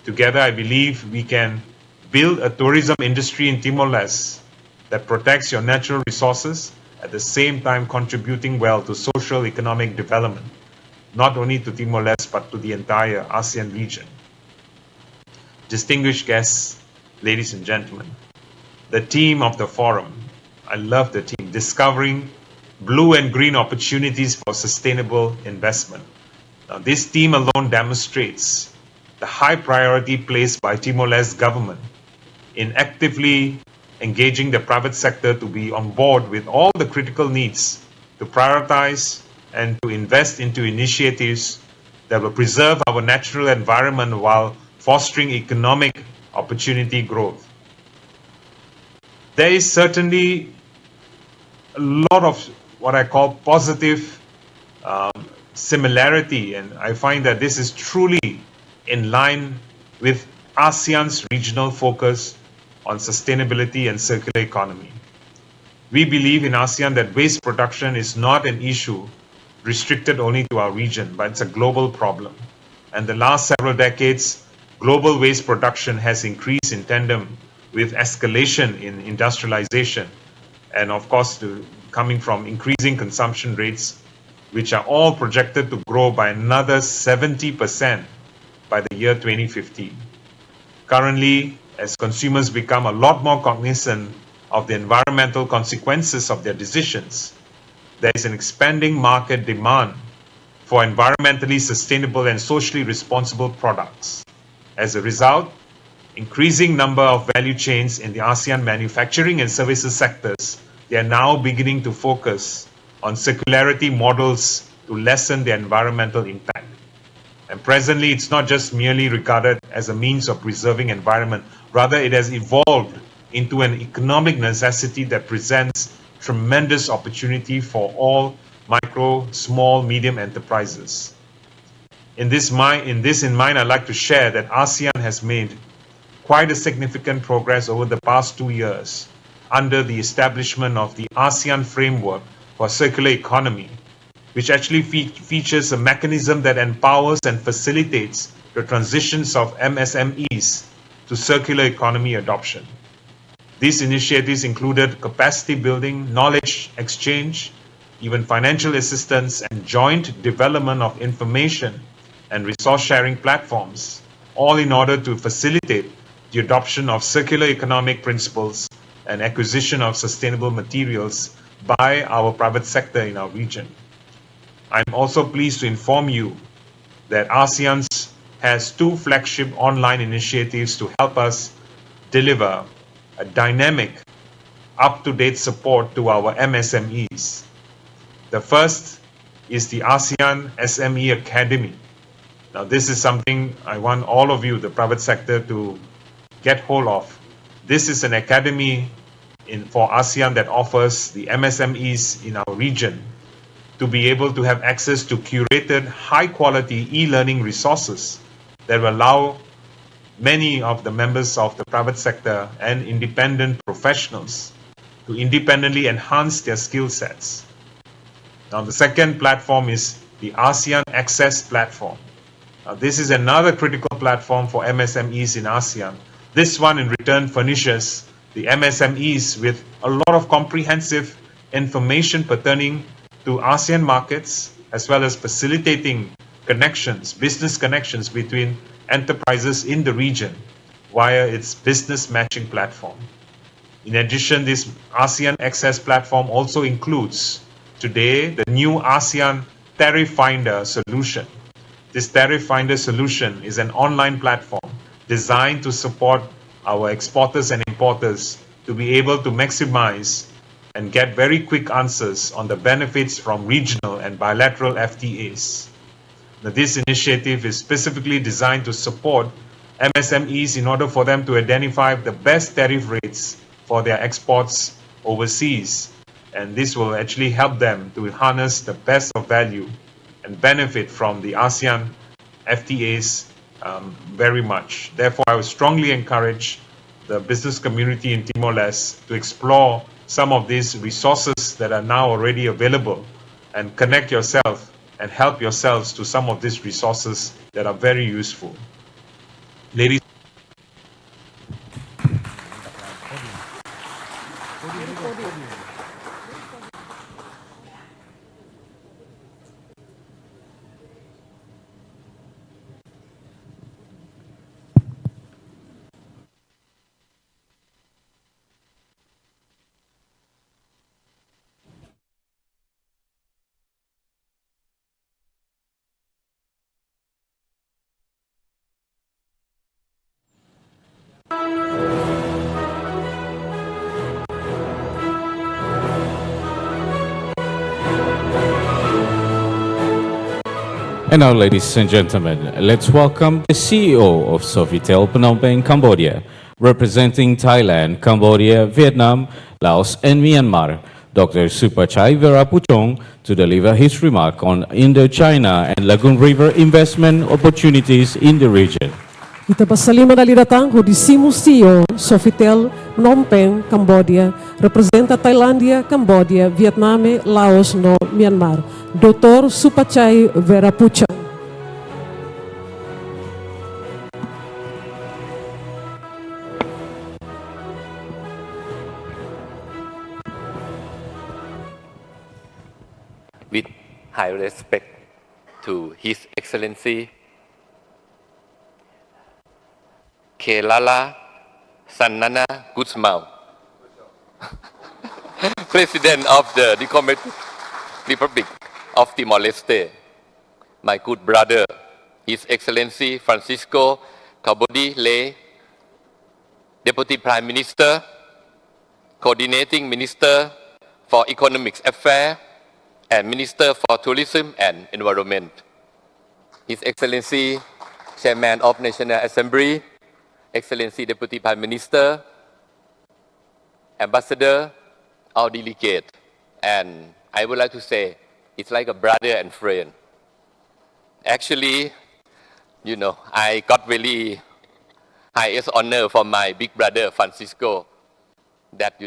[SPEAKER 7] Together, I believe we can build a tourism industry in Timor-Leste that protects your natural resources, at the same time contributing well to social economic development, not only to Timor-Leste, but to the entire ASEAN region. Distinguished guests, ladies and gentlemen, the theme of the forum, I love the theme, discovering blue and green opportunities for sustainable investment. Now, this theme alone demonstrates the high priority placed by Timor-Leste government in actively engaging the private sector to be on board with all the critical needs to prioritize and to invest into initiatives that will preserve our natural environment while fostering economic opportunity growth. There is certainly a lot of what I call positive similarity, and I find that this is truly in line with ASEAN's regional focus on sustainability and circular economy. We believe in ASEAN that waste production is not an issue restricted only to our region, but it's a global problem. And the last several decades, global waste production has increased in tandem with escalation in industrialization, and of course, coming from increasing consumption rates, which are all projected to grow by another 70% by the year 2050. Currently, as consumers become a lot more cognizant of the environmental consequences of their decisions, there is an expanding market demand for environmentally sustainable and socially responsible products. As a result, increasing number of value chains in the ASEAN manufacturing and services sectors, they are now beginning to focus on circularity models to lessen their environmental impact. And presently, it's not just merely regarded as a means of preserving environment, rather it has evolved into an economic necessity that presents tremendous opportunity for all micro, small, medium enterprises. In this in mind, I'd like to share that ASEAN has made quite a significant progress over the past 2 years under the establishment of the ASEAN Framework for Circular Economy, which actually features a mechanism that empowers and facilitates the transitions of MSMEs to circular economy adoption. These initiatives included capacity building, knowledge exchange, even financial assistance, and joint development of information and resource sharing platforms, all in order to facilitate the adoption of circular economic principles and acquisition of sustainable materials by our private sector in our region. I'm also pleased to inform you that ASEAN has 2 flagship online initiatives to help us deliver a dynamic, up-to-date support to our MSMEs. The first is the ASEAN SME Academy. Now, this is something I want all of you, the private sector, to get hold of. This is an academy for ASEAN that offers the MSMEs in our region to be able to have access to curated, high-quality e-learning resources that will allow many of the members of the private sector and independent professionals to independently enhance their skill sets. Now, the second platform is the ASEAN Access Platform. Now, this is another critical platform for MSMEs in ASEAN. This one, in return, furnishes the MSMEs with a lot of comprehensive information pertaining to ASEAN markets, as well as facilitating connections, business connections between enterprises in the region via its business matching platform. In addition, this ASEAN Access Platform also includes today the new ASEAN Tariff Finder solution. This Tariff Finder solution is an online platform designed to support our exporters and importers to be able to maximize and get very quick answers on the benefits from regional and bilateral FTAs. Now, this initiative is specifically designed to support MSMEs in order for them to identify the best tariff rates for their exports overseas. And this will actually help them to harness the best of value and benefit from the ASEAN FTAs very much. Therefore, I would strongly encourage the business community in Timor-Leste to explore some of these resources that are now already available and connect yourself and help yourselves to some of these resources that are very useful. Ladies
[SPEAKER 1] And now, ladies and gentlemen, let's welcome the CEO of Sofitel Phnom Penh, Cambodia, representing Thailand, Cambodia, Vietnam, Laos, and Myanmar, Dr. Supachai Verapuchong, to deliver his remark on Indochina and Lagoon River investment opportunities in the region.
[SPEAKER 2] Kita pasalima dali datang ho disimo CEO Sofitel Phnom Penh, Cambodia, representa Thailandia, Cambodia, Vietnam, Laos no Myanmar, Dr. Supachai Verapuchong.
[SPEAKER 8] With high respect to His Excellency Kelala Sanana Guzmão, President of the Democratic Republic of Timor-Leste, my good brother, His Excellency Francisco Cabodi Le, Deputy Prime Minister, Coordinating Minister for Economic Affairs, and Minister for Tourism and Environment, His Excellency Chairman of National Assembly, Excellency Deputy Prime Minister, Ambassador, our delegate, and I would like to say it's like a brother and friend. Actually, I got really highest honor from my big brother Francisco that,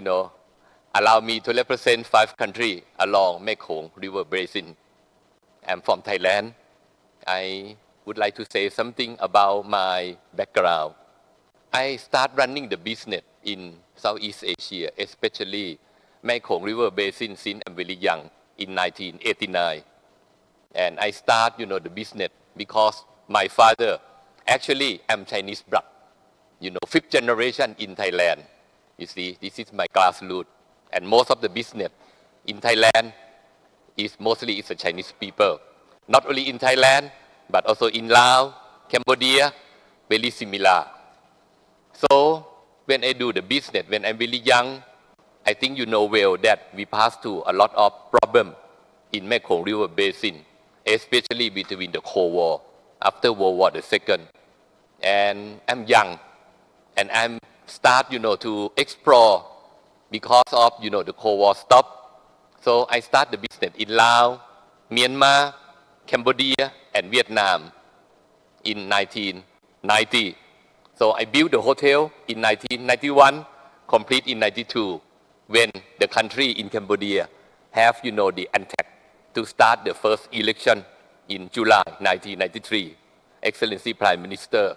[SPEAKER 8] allow me to represent 5 countries along Mekong River Basin. I'm from Thailand. I would like to say something about my background. I started running the business in Southeast Asia, especially Mekong River Basin since I'm very young in 1989. And I start, the business because my father, actually, I'm Chinese blood, 5th generation in Thailand. You see, this is my grassroots. And most of the business in Thailand is mostly it's the Chinese people. Not only in Thailand, but also in Laos, Cambodia, very similar. So when I do the business, when I'm really young, I think you know well that we passed through a lot of problems in Mekong River Basin, especially between the Cold War, after World War II. And I'm young, and I'm start, to explore because of, the Cold War stopped. So I start the business in Laos, Myanmar, Cambodia, and Vietnam in 1990. So I built the hotel in 1991, complete in 92, when the country in Cambodia have, the attack to start the first election in July 1993, Excellency Prime Minister.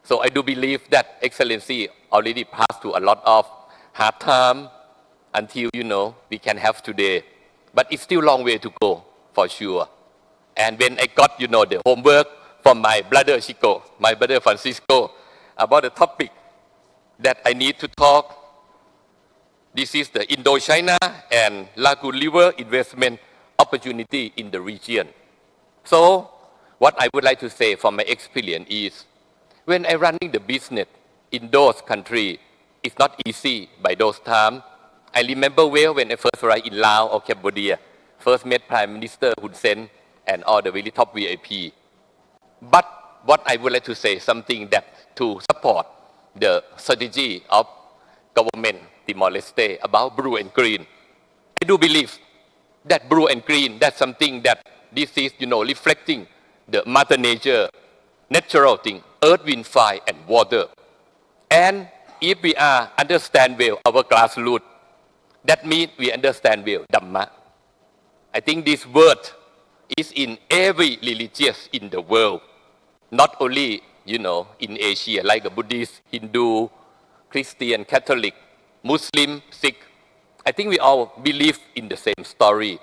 [SPEAKER 8] So I do believe that Excellency already passed through a lot of hard time until, we can have today. But it's still a long way to go, for sure. And when I got, the homework from my brother Chico, my brother Francisco, about the topic that I need to talk, this is the Indochina and Lagoon River investment opportunity in the region. So what I would like to say from my experience is, when I running the business in those countries, it's not easy by those times. I remember well when I first arrived in Laos or Cambodia, first met Prime Minister Hun Sen and all the very top VIP. But what I would like to say something that to support the strategy of government Timor-Leste about blue and green. I do believe that blue and green, that's something that this is, reflecting the mother nature, natural thing, earth, wind, fire, and water. And if we understand well our grassroots, that means we understand well Dhamma. I think this word is in every religious in the world, not only, in Asia, like a Buddhist, Hindu, Christian, Catholic, Muslim, Sikh. I think we all believe in the same story.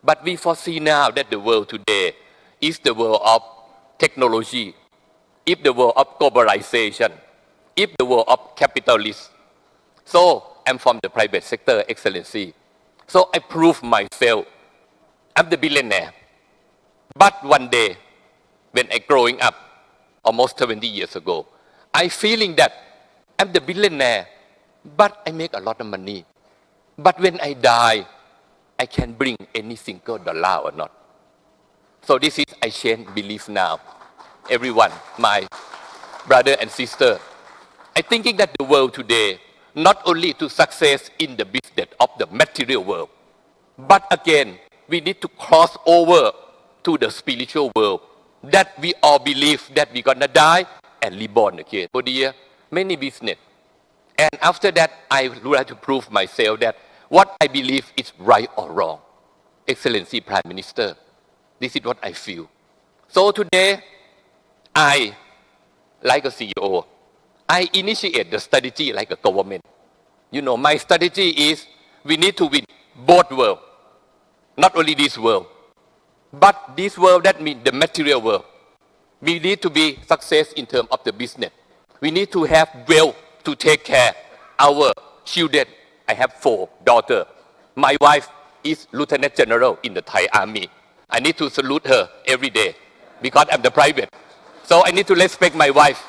[SPEAKER 8] But we foresee now that the world today is the world of technology, if the world of globalization, if the world of capitalism. So I'm from the private sector, Excellency. So I prove myself. I'm the billionaire. But one day, when I growing up, almost 70 years ago, I feeling that I'm the billionaire, but I make a lot of money. But when I die, I can bring any single dollar or not. So this is, I change belief now. Everyone, my brother and sister, I thinking that the world today, not only to success in the business of the material world, but again, we need to cross over to the spiritual world, that we all believe that we're gonna die and reborn again. For the many business. And after that, I would like to prove myself that what I believe is right or wrong. Excellency Prime Minister, this is what I feel. So today, I, like a CEO, I initiate the strategy like a government. My strategy is we need to win both worlds. Not only this world, but this world, that means the material world. We need to be success in terms of the business. We need to have wealth to take care our children. I have 4 daughters. My wife is Lieutenant General in the Thai Army. I need to salute her every day because I'm the private. So I need to respect my wife.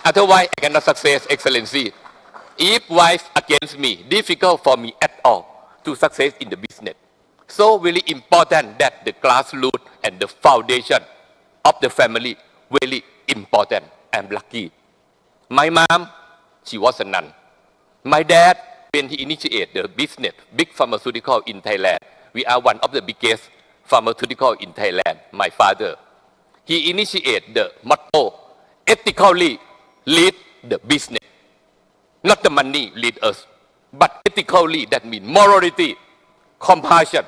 [SPEAKER 8] Otherwise, I cannot success, Excellency. If wife against me, difficult for me at all to success in the business. So really important that the grassroots and the foundation of the family very important. I'm lucky. My mom, she was a nun. My dad, when he initiated the business, big pharmaceutical in Thailand, we are one of the biggest pharmaceutical in Thailand, my father. He initiated the motto, ethically lead the business. Not the money lead us, but ethically, that means morality, compassion,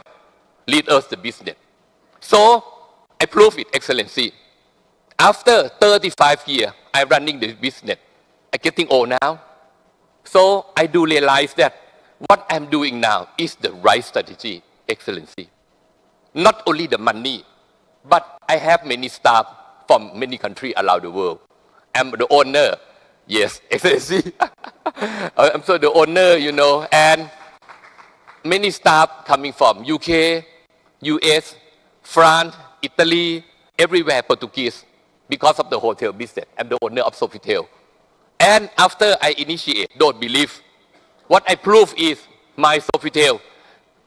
[SPEAKER 8] lead us the business. So, I prove it, Excellency. After 35 years, I'm running the business. I'm getting old now. So, I do realize that what I'm doing now is the right strategy, Excellency. Not only the money, but I have many staff from many countries around the world. I'm the owner. Yes, Excellency. I'm so the owner, you know, and many staff coming from UK, US, France, Italy, everywhere, Portuguese, because of the hotel business. I'm the owner of Sofitel. And after I initiate, don't believe, what I prove is my Sofitel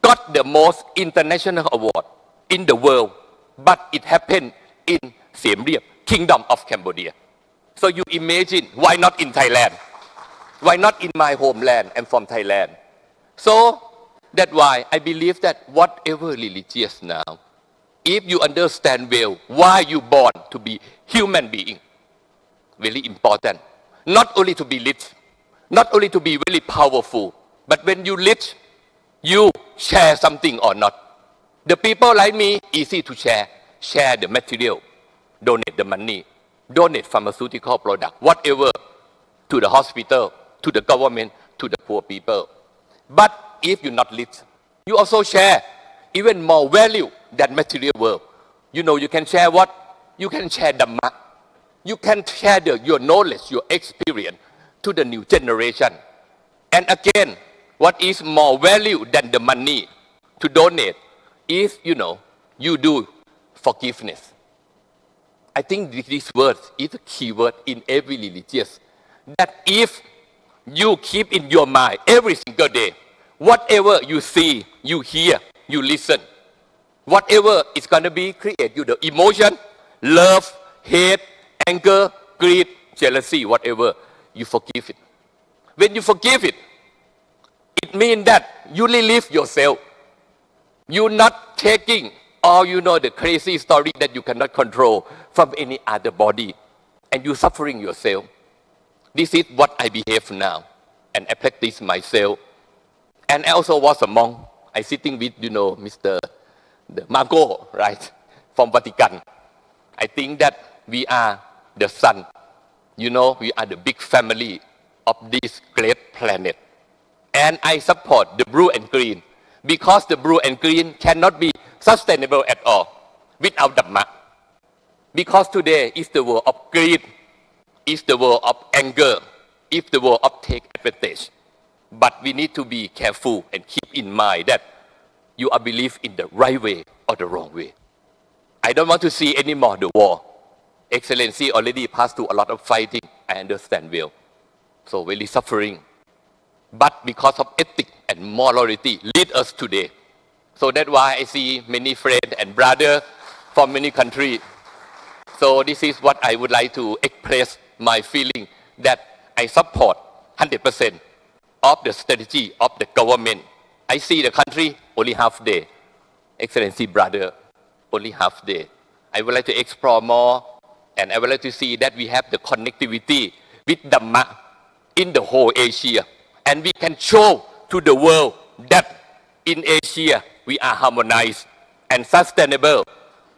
[SPEAKER 8] got the most international award in the world, but it happened in Siem Reap, Kingdom of Cambodia. So you imagine, why not in Thailand? Why not in my homeland? I'm from Thailand. So that's why I believe that whatever religious now, if you understand well why you born to be human being, very important. Not only to be rich, not only to be really powerful, but when you rich, you share something or not. The people like me, easy to share the material, donate the money, donate pharmaceutical product, whatever, to the hospital, to the government, to the poor people. But if you're not rich, you also share even more value than material world. You know, you can share what? You can share Dhamma. You can share your knowledge, your experience to the new generation. And again, what is more value than the money to donate is, you know, you do forgiveness. I think this word is a key word in every religious. That if you keep in your mind every single day, whatever you see, you hear, you listen, whatever is going to be create you the emotion, love, hate, anger, greed, jealousy, whatever, you forgive it. When you forgive it, it means that you relieve yourself. You're not taking all, you know, the crazy story that you cannot control from any other body, and you're suffering yourself. This is what I behave now, and I practice myself. And I also was a monk. I sitting with, you know, Mr. Margot, right, from Vatican. I think that we are the son. You know, we are the big family of this great planet. And I support the blue and green, because the blue and green cannot be sustainable at all without Dhamma. Because today is the world of greed, is the world of anger, is the world of take advantage. But we need to be careful and keep in mind that you are believe in the right way or the wrong way. I don't want to see anymore the war. Excellency already passed through a lot of fighting, I understand well. So really suffering. But because of ethics and morality lead us today. So that's why I see many friends and brothers from many countries. So this is what I would like to express my feeling, that I support 100% of the strategy of the government. I see the country only half day. Excellency brother, only half day. I would like to explore more, and I would like to see that we have the connectivity with Dhamma in the whole Asia. And we can show to the world that in Asia we are harmonized and sustainable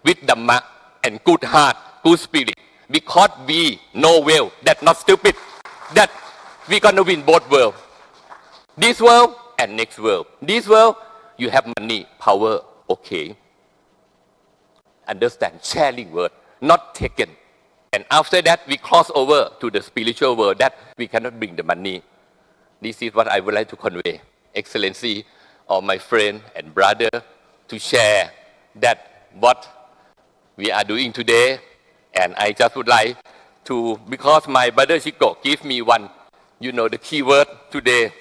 [SPEAKER 8] with Dhamma and good heart, good spirit. Because we know well that not stupid, that we're going to win both worlds. This world and next world. This world, you have money, power, okay. Understand, sharing word, not taken And after that, we cross over to the spiritual world that we cannot bring the money. This is what I would like to convey, Excellency, or my friend and brother, to share that what we are doing today. And I just would like to, because my brother Chico gave me one, the keyword today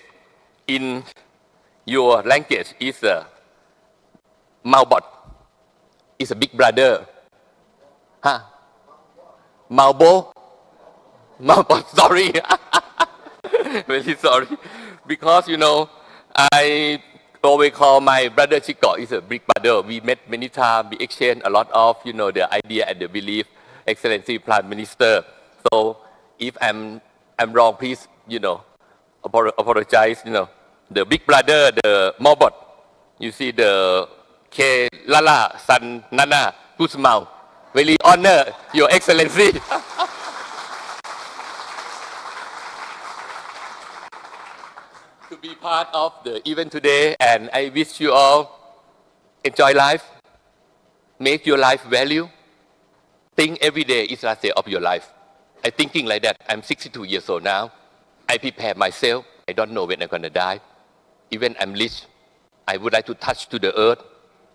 [SPEAKER 8] in your language is Malbot. It's a big brother. Huh? Malbo? Malbot, sorry. Very sorry. Because, I always call my brother Chico is a big brother. We met many times. We exchange a lot of, the idea and the belief. Excellency Prime Minister. So if I'm wrong, please, apologize. The big brother, the Malbot. You see the K. Lala, San Nana, Guzmao. Very honor, Your Excellency. To be part of the event today, and I wish you all enjoy life, make your life value, think every day is last day of your life. I'm thinking like that. I'm 62 years old now. I prepare myself. I don't know when I'm going to die. Even I'm rich, I would like to touch to the earth.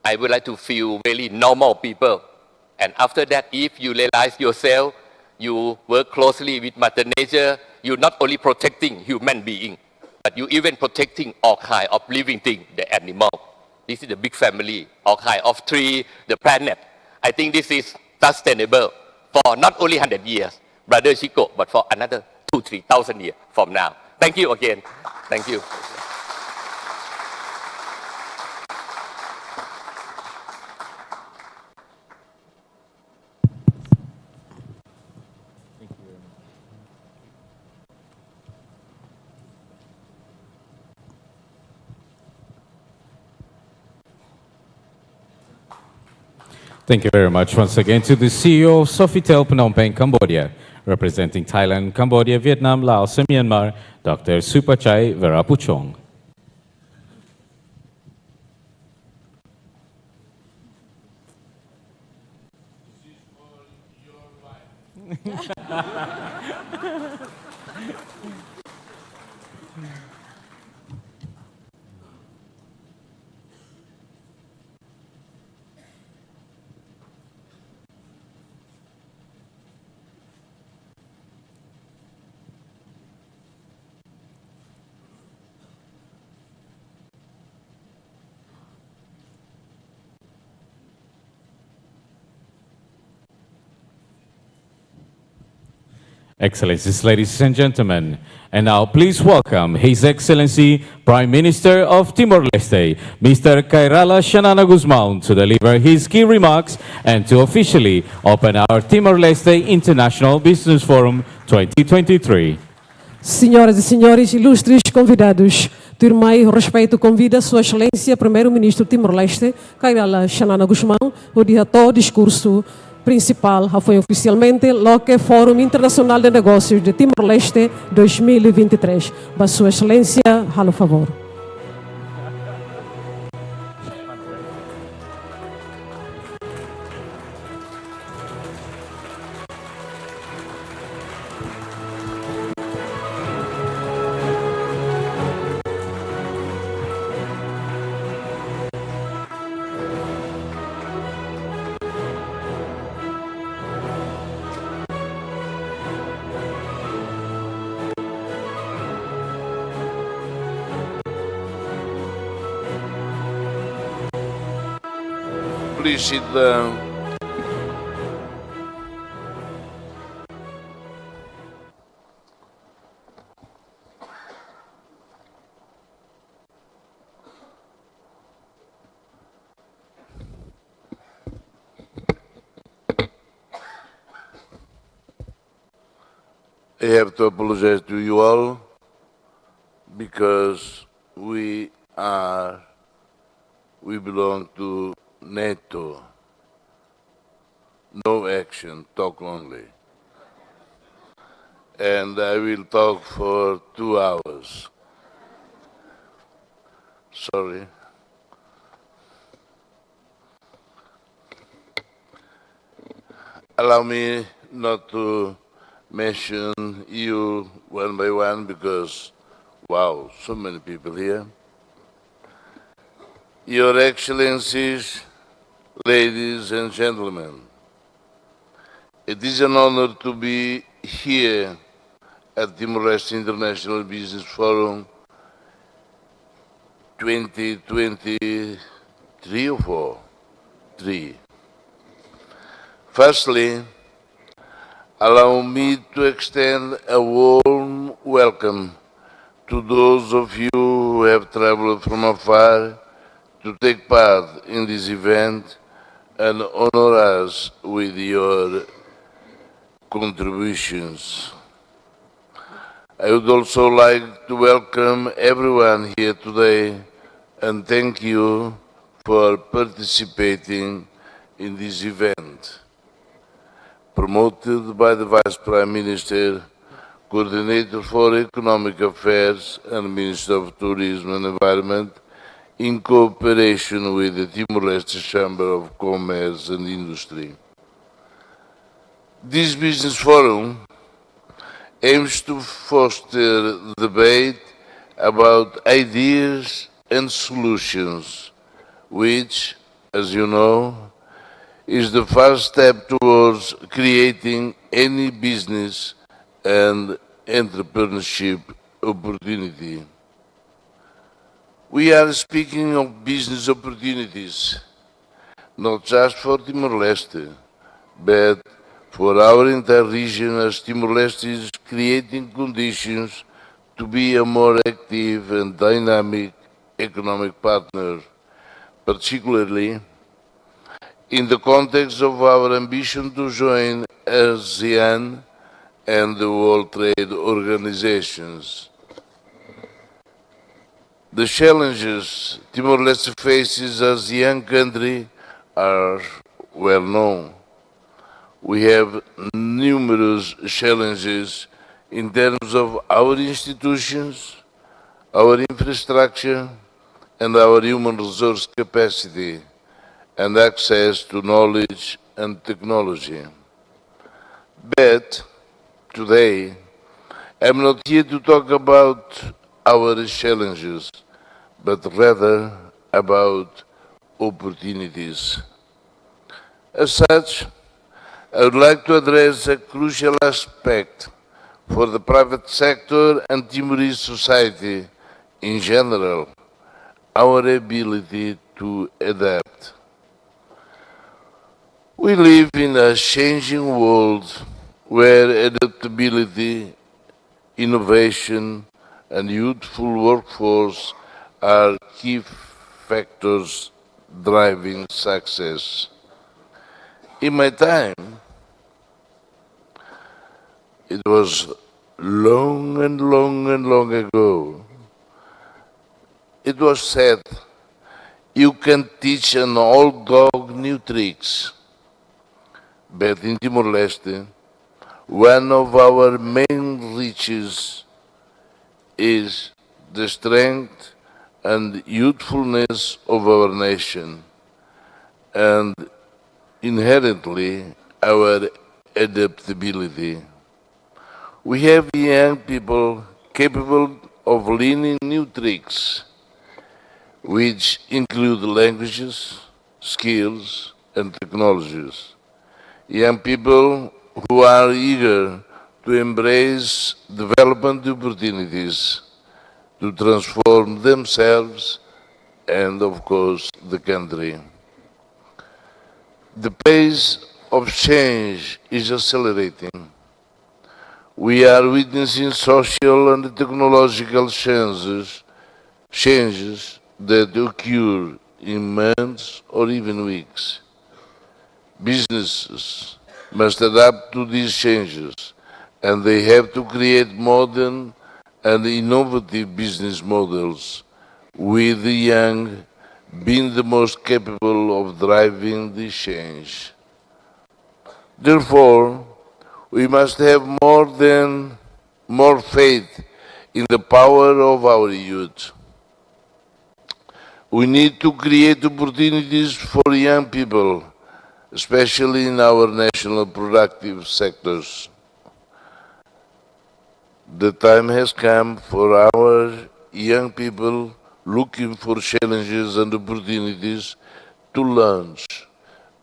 [SPEAKER 8] I would like to feel very normal people. And after that, if you realize yourself, you work closely with Mother Nature, you're not only protecting human being, but you even protecting all kind of living things, the animal. This is the big family, all kind of tree, the planet. I think this is sustainable for not only 100 years, Brother Chico, but for another 2,000-3,000 years from now. Thank you again. Thank you.
[SPEAKER 1] Thank you very much once again to the CEO of Sofitel Phnom Penh, Cambodia, representing Thailand, Cambodia, Vietnam, Laos, and Myanmar, Dr. Supachai Verapuchong. Excellencies, ladies and gentlemen, and now please welcome His Excellency Prime Minister of Timor-Leste, Mr. Kairala Shanana Guzmão, to deliver his key remarks and to officially open our Timor-Leste International Business Forum 2023.
[SPEAKER 2] Senhoras e senhores, ilustres convidados, turmai respeito convida Sua Excelência Primeiro-Ministro Timor-Leste, Kairala Shanana Guzmão, o diretor discurso principal foi oficialmente o Fórum Internacional de Negócios de Timor-Leste 2023. Para Sua Excelência, a favor.
[SPEAKER 9] Please sit down. I have to apologize to you all because we belong to NATO. No action, talk only. And I will talk for 2 hours. Sorry. Allow me not to mention you one by one because, wow, so many people here. Your Excellencies, ladies and gentlemen, it is an honor to be here at Timor-Leste International Business Forum 2023 or 4? 3. Firstly, allow me to extend a warm welcome to those of you who have traveled from afar to take part in this event and honor us with your contributions. I would also like to welcome everyone here today and thank you for participating in this event. Promoted by the Vice Prime Minister, Coordinator for Economic Affairs and Minister of Tourism and Environment, in cooperation with the Timor-Leste Chamber of Commerce and Industry. This business forum aims to foster debate about ideas and solutions, which, as you know, is the first step towards creating any business and entrepreneurship opportunity. We are speaking of business opportunities, not just for Timor-Leste, but for our entire region, as Timor-Leste is creating conditions to be a more active and dynamic economic partner, particularly in the context of our ambition to join ASEAN and the World Trade Organizations. The challenges Timor-Leste faces as a young country are well known. We have numerous challenges in terms of our institutions, our infrastructure, and our human resource capacity and access to knowledge and technology. But today, I'm not here to talk about our challenges, but rather about opportunities. As such, I would like to address a crucial aspect for the private sector and Timorese society in general, our ability to adapt. We live in a changing world where adaptability, innovation, and youthful workforce are key factors driving success. In my time, it was long ago, it was said, you can teach an old dog new tricks. But in Timor-Leste, one of our main riches is the strength and youthfulness of our nation, and inherently our adaptability. We have young people capable of learning new tricks, which include languages, skills, and technologies. Young people who are eager to embrace development opportunities to transform themselves and, of course, the country. The pace of change is accelerating. We are witnessing social and technological changes that occur in months or even weeks. Businesses must adapt to these changes, and they have to create modern and innovative business models, with the young being the most capable of driving this change. Therefore, we must have more faith in the power of our youth. We need to create opportunities for young people especially in our national productive sectors. The time has come for our young people looking for challenges and opportunities to launch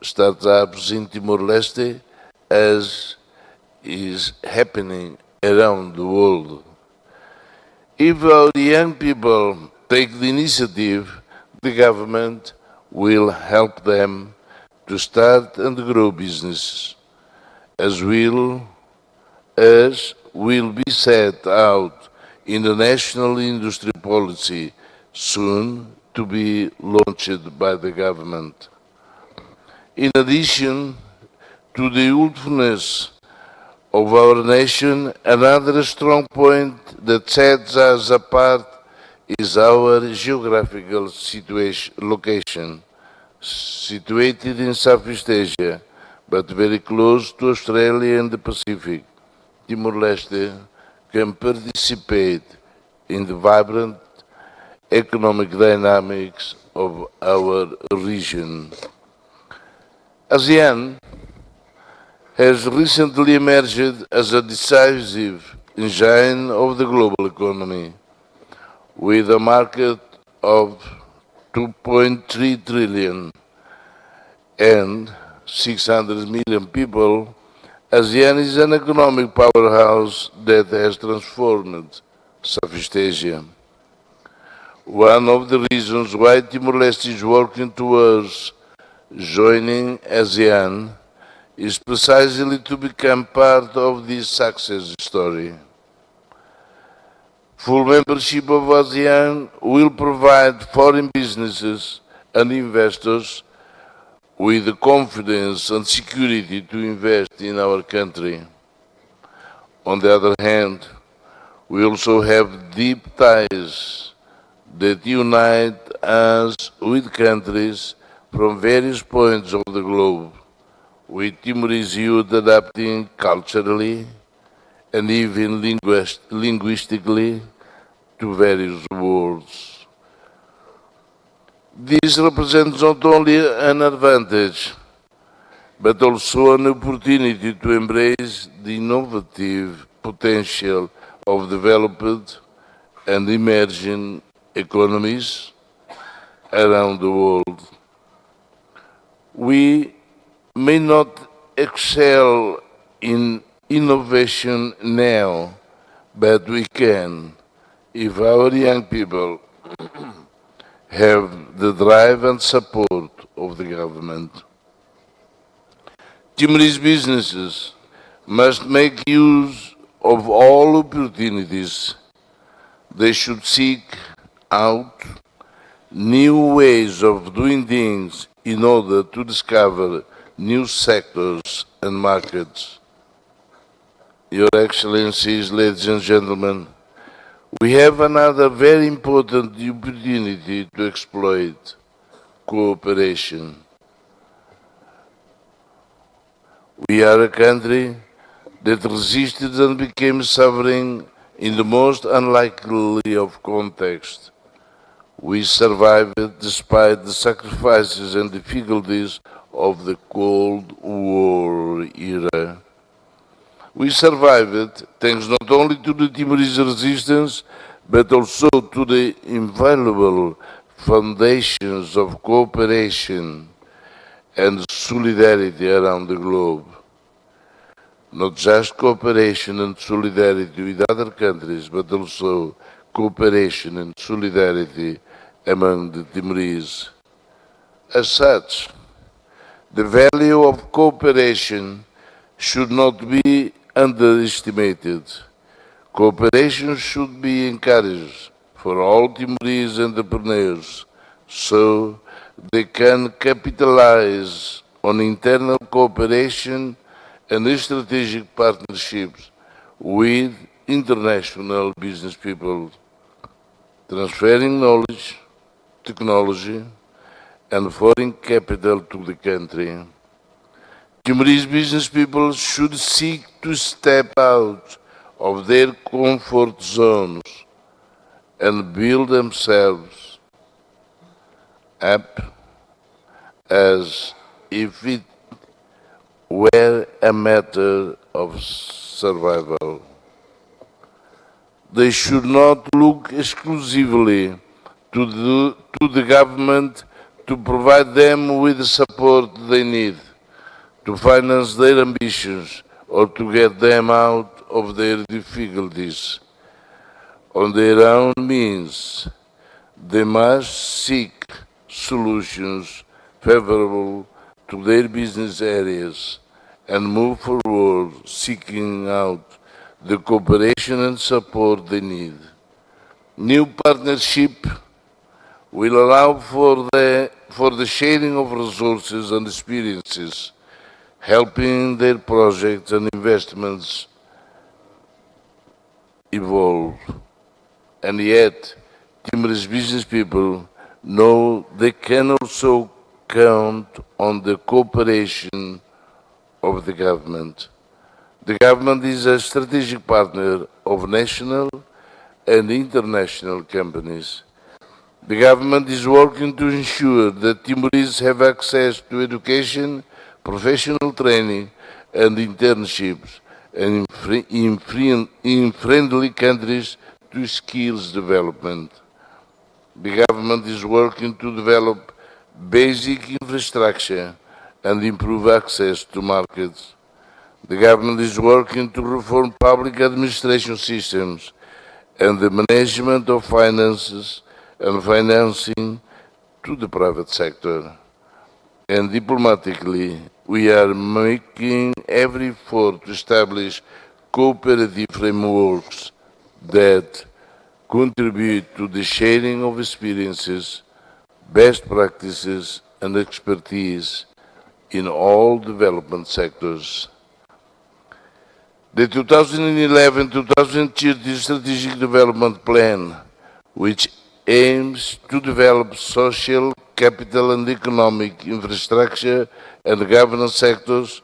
[SPEAKER 9] startups in Timor-Leste, as is happening around the world. If our young people take the initiative, the government will help them to start and grow businesses, as will be set out in the national industry policy soon to be launched by the government. In addition to the youthfulness of our nation, another strong point that sets us apart is our geographical location, situated in Southeast Asia, but very close to Australia and the Pacific. Timor-Leste can participate in the vibrant economic dynamics of our region. ASEAN has recently emerged as a decisive engine of the global economy, with a market of 2.3 trillion and 600 million people. ASEAN is an economic powerhouse that has transformed Southeast Asia. One of the reasons why Timor-Leste is working towards joining ASEAN is precisely to become part of this success story. Full membership of ASEAN will provide foreign businesses and investors with the confidence and security to invest in our country. On the other hand, we also have deep ties that unite us with countries from various points of the globe, with Timorese youth adapting culturally and even linguistically to various words. This represents not only an advantage, but also an opportunity to embrace the innovative potential of developed and emerging economies around the world. We may not excel in innovation now, but we can if our young people have the drive and support of the government. Timorese businesses must make use of all opportunities. They should seek out new ways of doing things in order to discover new sectors and markets. Your Excellencies, ladies and gentlemen, we have another very important opportunity to exploit: cooperation. We are a country that resisted and became sovereign in the most unlikely of contexts. We survived despite the sacrifices and difficulties of the Cold War era. We survived thanks not only to the Timorese resistance, but also to the invaluable foundations of cooperation and solidarity around the globe. Not just cooperation and solidarity with other countries, but also cooperation and solidarity among the Timorese. As such, the value of cooperation should not be underestimated. Cooperation should be encouraged for all Timorese entrepreneurs so they can capitalize on internal cooperation and strategic partnerships with international business people, transferring knowledge, technology, and foreign capital to the country. Timorese business people should seek to step out of their comfort zones and build themselves up as were a matter of survival. They should not look exclusively to the government to provide them with the support they need, to finance their ambitions, or to get them out of their difficulties. On their own means, they must seek solutions favorable to their business areas and move forward seeking out the cooperation and support they need. New partnership will allow for the sharing of resources and experiences, helping their projects and investments evolve. And yet, Timorese business people know they can also count on the cooperation of the government. The government is a strategic partner of national and international companies. The government is working to ensure that Timorese have access to education, professional training, and internships, and in friendly countries to skills development. The government is working to develop basic infrastructure and improve access to markets. The government is working to reform public administration systems and the management of finances and financing to the private sector. And diplomatically, we are making every effort to establish cooperative frameworks that contribute to the sharing of experiences, best practices, and expertise in all development sectors. The 2011-2030 Strategic Development Plan, which aims to develop social, capital and economic infrastructure and governance sectors,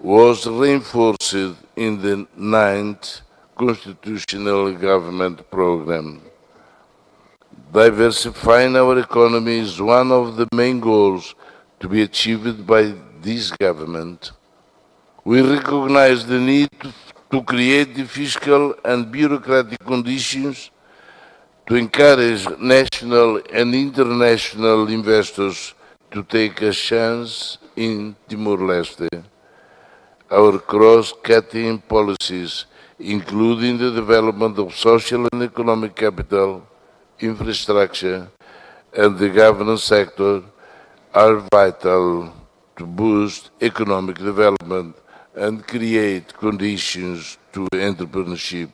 [SPEAKER 9] was reinforced in the 9th Constitutional Government Programme. Diversifying our economy is one of the main goals to be achieved by this government. We recognize the need to create the fiscal and bureaucratic conditions to encourage national and international investors to take a chance in Timor-Leste. Our cross-cutting policies, including the development of social and economic capital, infrastructure, and the governance sector, are vital to boost economic development and create conditions to entrepreneurship.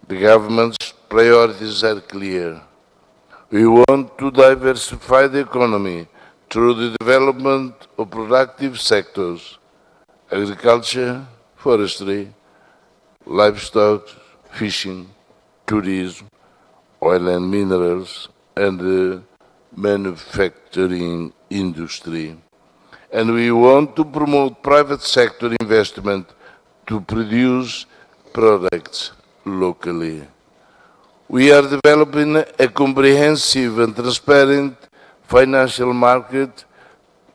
[SPEAKER 9] The government's priorities are clear. We want to diversify the economy through the development of productive sectors, agriculture, forestry, livestock, fishing, tourism, oil and minerals, and the manufacturing industry. And we want to promote private sector investment to produce products locally. We are developing a comprehensive and transparent financial market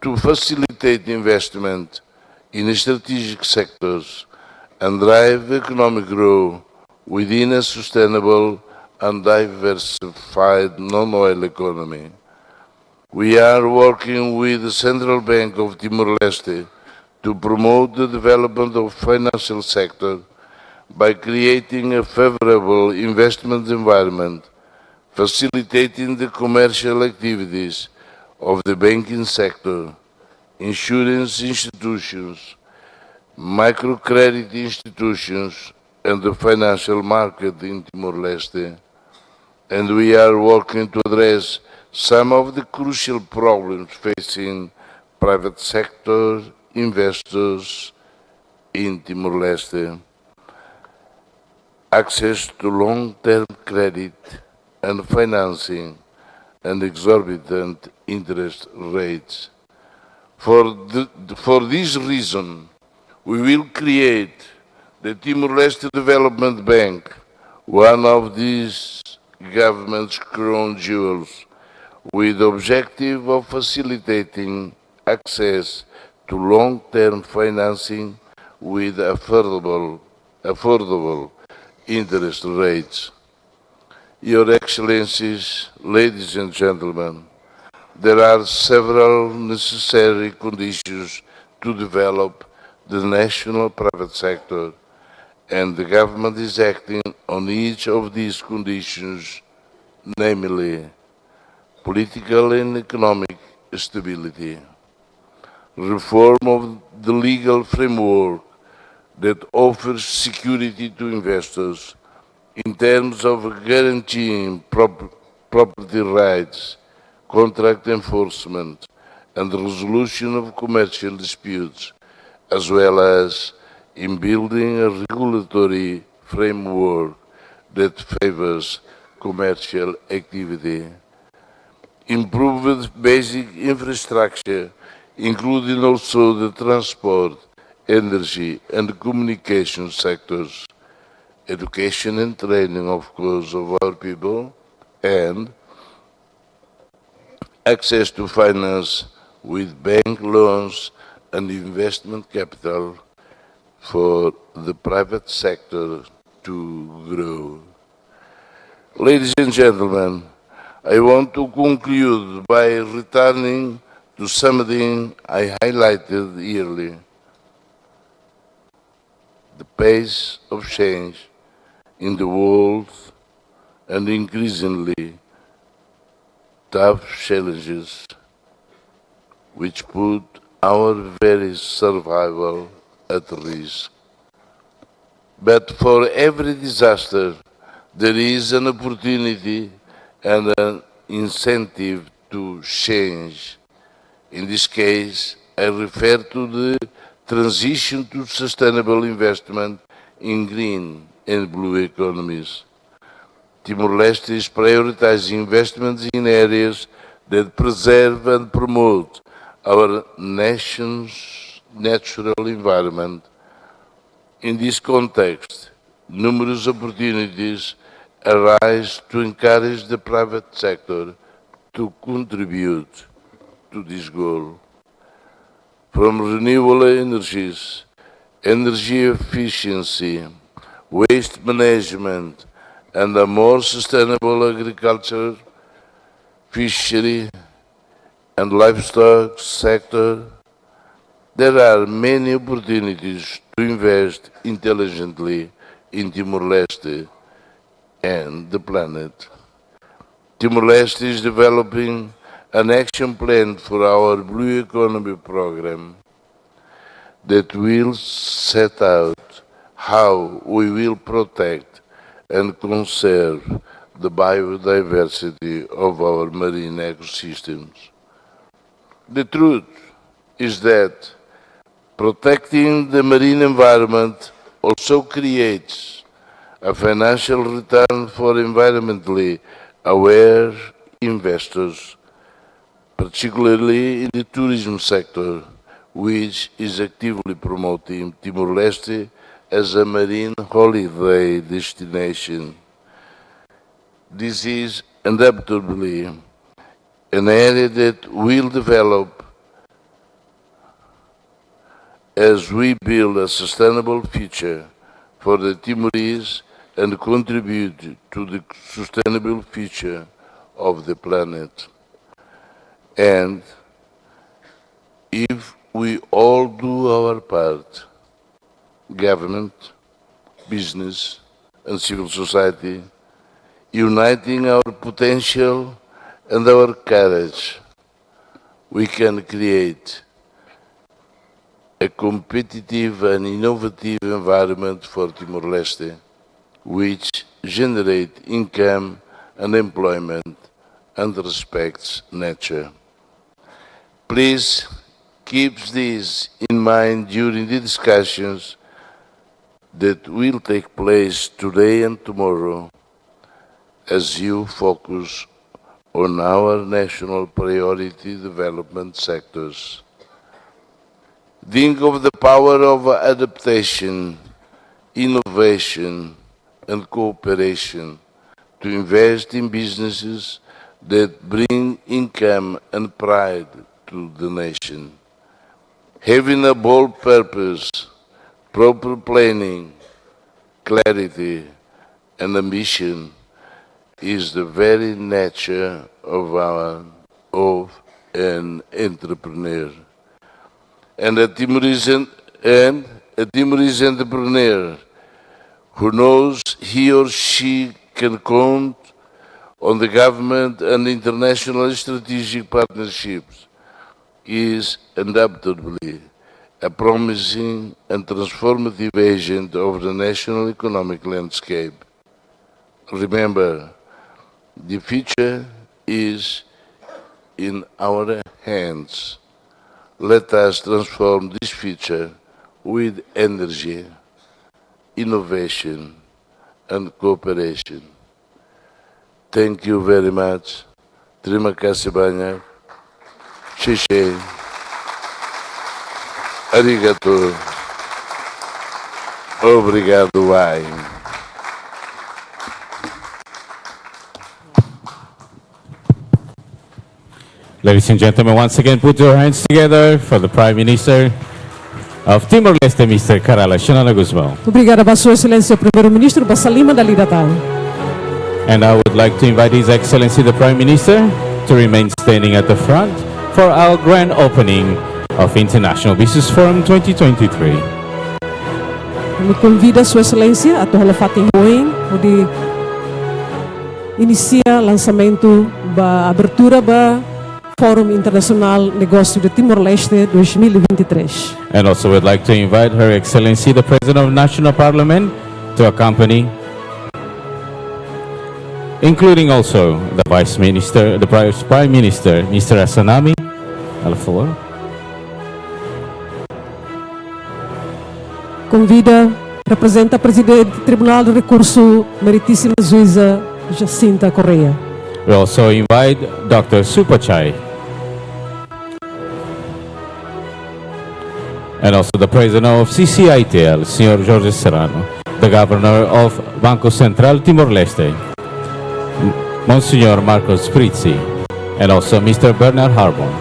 [SPEAKER 9] to facilitate investment in strategic sectors and drive economic growth within a sustainable and diversified non-oil economy. We are working with the Central Bank of Timor-Leste to promote the development of the financial sector by creating a favorable investment environment, facilitating the commercial activities of the banking sector, insurance institutions, microcredit institutions, and the financial market in Timor-Leste. And we are working to address some of the crucial problems facing private sector investors in Timor-Leste. Access to long-term credit and financing and exorbitant interest rates. For this reason, we will create the Timor-Leste Development Bank, one of these government's crown jewels, with the objective of facilitating access to long-term financing with affordable interest rates. Your Excellencies, ladies and gentlemen, there are several necessary conditions to develop the national private sector, and the government is acting on each of these conditions, namely political and economic stability, reform of the legal framework that offers security to investors in terms of guaranteeing property rights, contract enforcement, and the resolution of commercial disputes, as well as in building a regulatory framework that favors commercial activity. Improved basic infrastructure, including also the transport, energy, and communication sectors, education and training, of course, of our people, and access to finance with bank loans and investment capital for the private sector to grow. Ladies and gentlemen, I want to conclude by returning to something I highlighted earlier: the pace of change in the world and increasingly tough challenges which put our very survival at risk. But for every disaster, there is an opportunity and an incentive to change. In this case, I refer to the transition to sustainable investment in green and blue economies. Timor-Leste is prioritizing investments in areas that preserve and promote our nation's natural environment. In this context, numerous opportunities arise to encourage the private sector to contribute to this goal. From renewable energies, energy efficiency, waste management, and a more sustainable agriculture, fishery, and livestock sector, there are many opportunities to invest intelligently in Timor-Leste and the planet. Timor-Leste is developing an action plan for our Blue Economy program that will set out how we will protect and conserve the biodiversity of our marine ecosystems. The truth is that protecting the marine environment also creates a financial return for environmentally aware investors, particularly in the tourism sector, which is actively promoting Timor-Leste as a marine holiday destination. This is undoubtedly an area that will develop as we build a sustainable future for the Timorese and contribute to the sustainable future of the planet. And if we all do our part, government, business, and civil society, uniting our potential and our courage, we can create a competitive and innovative environment for Timor-Leste, which generates income and employment and respects nature. Please keep this in mind during the discussions that will take place today and tomorrow as you focus on our national priority development sectors. Think of the power of adaptation, innovation, and cooperation to invest in businesses that bring income and pride to the nation. Having a bold purpose, proper planning, clarity, and ambition is the very nature of an entrepreneur. And a Timorese entrepreneur who knows he or she can count on the government and international strategic partnerships is undoubtedly a promising and transformative agent of the national economic landscape. Remember, the future is in our hands. Let us transform this future with energy, innovation, and cooperation. Thank you very much. Terima kasih banyak. Xixi. Arigato. Obrigado, ai.
[SPEAKER 1] Ladies and gentlemen, once again, put your hands together for the Prime Minister of Timor-Leste, Mr. Karala Shanana Guzmão.
[SPEAKER 2] Obrigada, Sua Excelência, o Primeiro-Ministro Basalima Dalidatang.
[SPEAKER 1] And I would like to invite His Excellency the Prime Minister to remain standing at the front for our grand opening of International Business Forum 2023.
[SPEAKER 2] Me convida Sua Excelência a holofating hoing onde inicia lançamento da abertura da Fórum Internacional Negócio de Timor-Leste 2023.
[SPEAKER 1] And also would like to invite Her Excellency the President of National Parliament to accompany, including also the Vice Minister, the Prime Minister, Mr. Asanami. Al favor.
[SPEAKER 2] Convida, representa a Presidente do Tribunal de Recurso Meritíssima Juíza Jacinta Correia.
[SPEAKER 1] We also invite Dr. Supachai and also the President of CCITL, Sr. Jorge Serrano, the Governor of Banco Central Timor-Leste, Monsignor Marcos Spritzi, and also Mr. Bernard Harbon.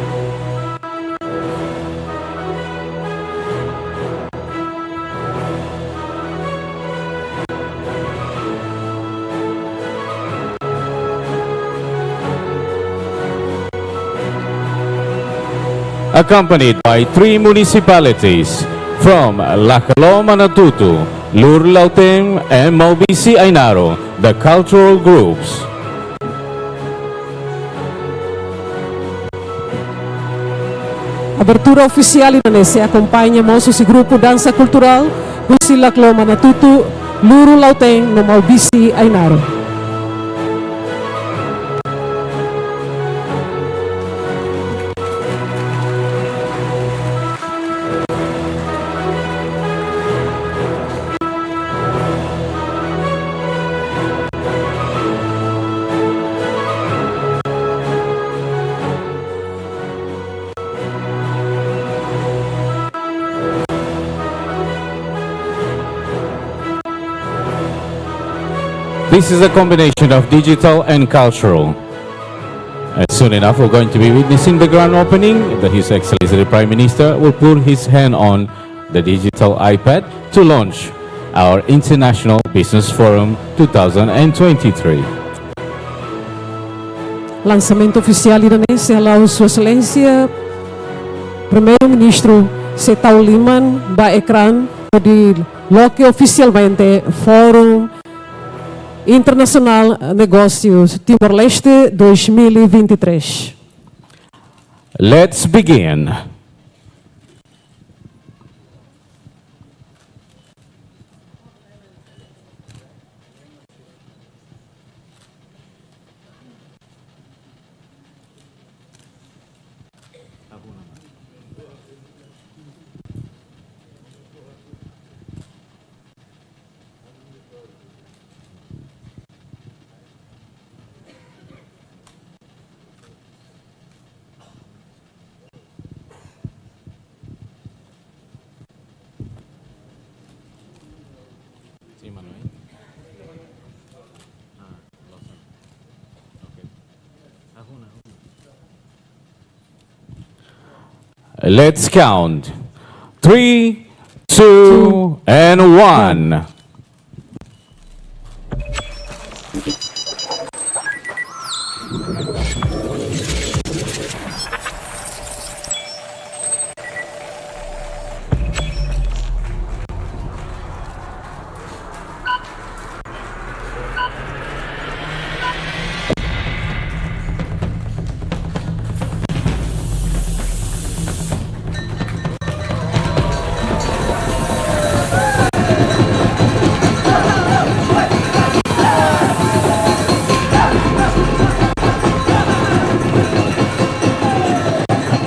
[SPEAKER 1] Accompanied by 3 municipalities from Lacalo, Manatutu, Lur Lautem, and Maubisi Ainaro, the cultural groups.
[SPEAKER 2] Abertura oficial Indonesia acompanha moços e grupo dança cultural Husi Laclo Manatutu, Luru Lauteng, no Maubisi Ainaro.
[SPEAKER 1] This is a combination of digital and cultural. And soon enough, we're going to be witnessing the grand opening that His Excellency the Prime Minister will put his hand on the digital iPad to launch our International Business Forum 2023.
[SPEAKER 2] Lançamento oficial Indonesia lalu Sua Excelência Primeiro-Ministro Setau Liman ba ekran di loque oficialmente Fórum Internacional Negócios Timor-Leste 2023.
[SPEAKER 1] Let's begin. Let's count. 3, 2, and 1.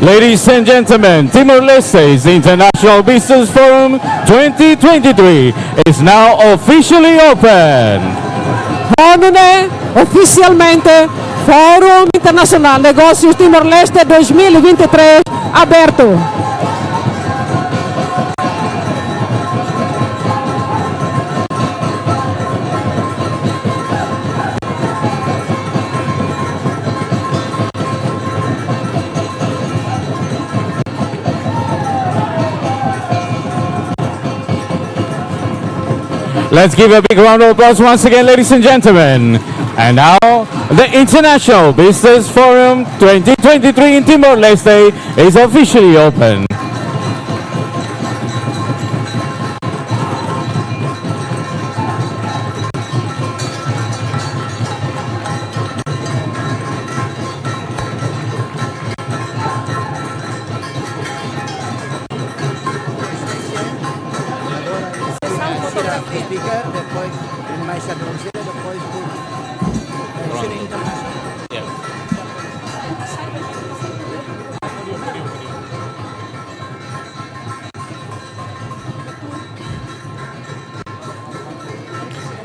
[SPEAKER 1] Ladies and gentlemen, Timor-Leste's International Business Forum 2023 is now officially open.
[SPEAKER 2] Honore oficialmente Fórum Internacional Negócios Timor-Leste 2023 aberto.
[SPEAKER 1] Let's give a big round of applause once again, ladies and gentlemen. And now, the International Business Forum 2023 in Timor-Leste is officially open.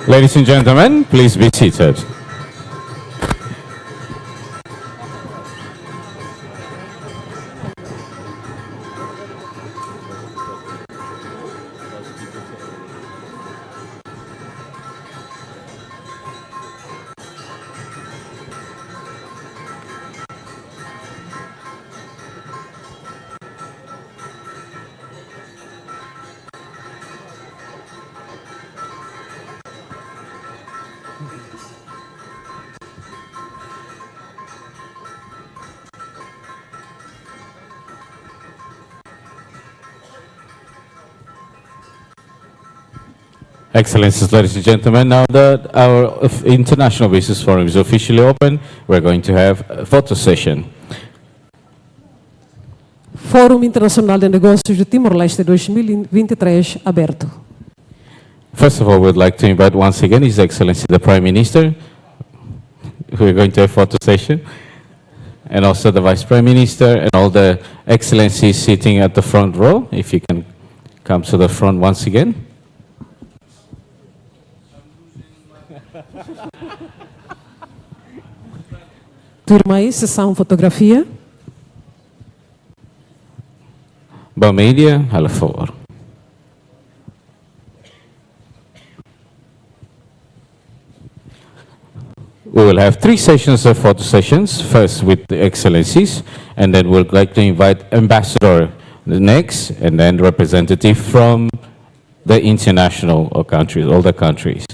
[SPEAKER 1] Ladies and gentlemen, please be seated. Excellencies, ladies and gentlemen, now that our International Business Forum is officially open, we're going to have a photo session.
[SPEAKER 2] Fórum Internacional de Negócios de Timor-Leste 2023 aberto.
[SPEAKER 1] First of all, we'd like to invite once again His Excellency the Prime Minister. We're going to have a photo session. And also the Vice Prime Minister and all the Excellencies sitting at the front row. If you can come to the front once again.
[SPEAKER 2] Turma aí, sessão fotografia.
[SPEAKER 1] Bamídia, a favor. We will have 3 sessions of photo sessions, first with the Excellencies, and then we'd like to invite Ambassador next, and then representative from the international countries, all the countries.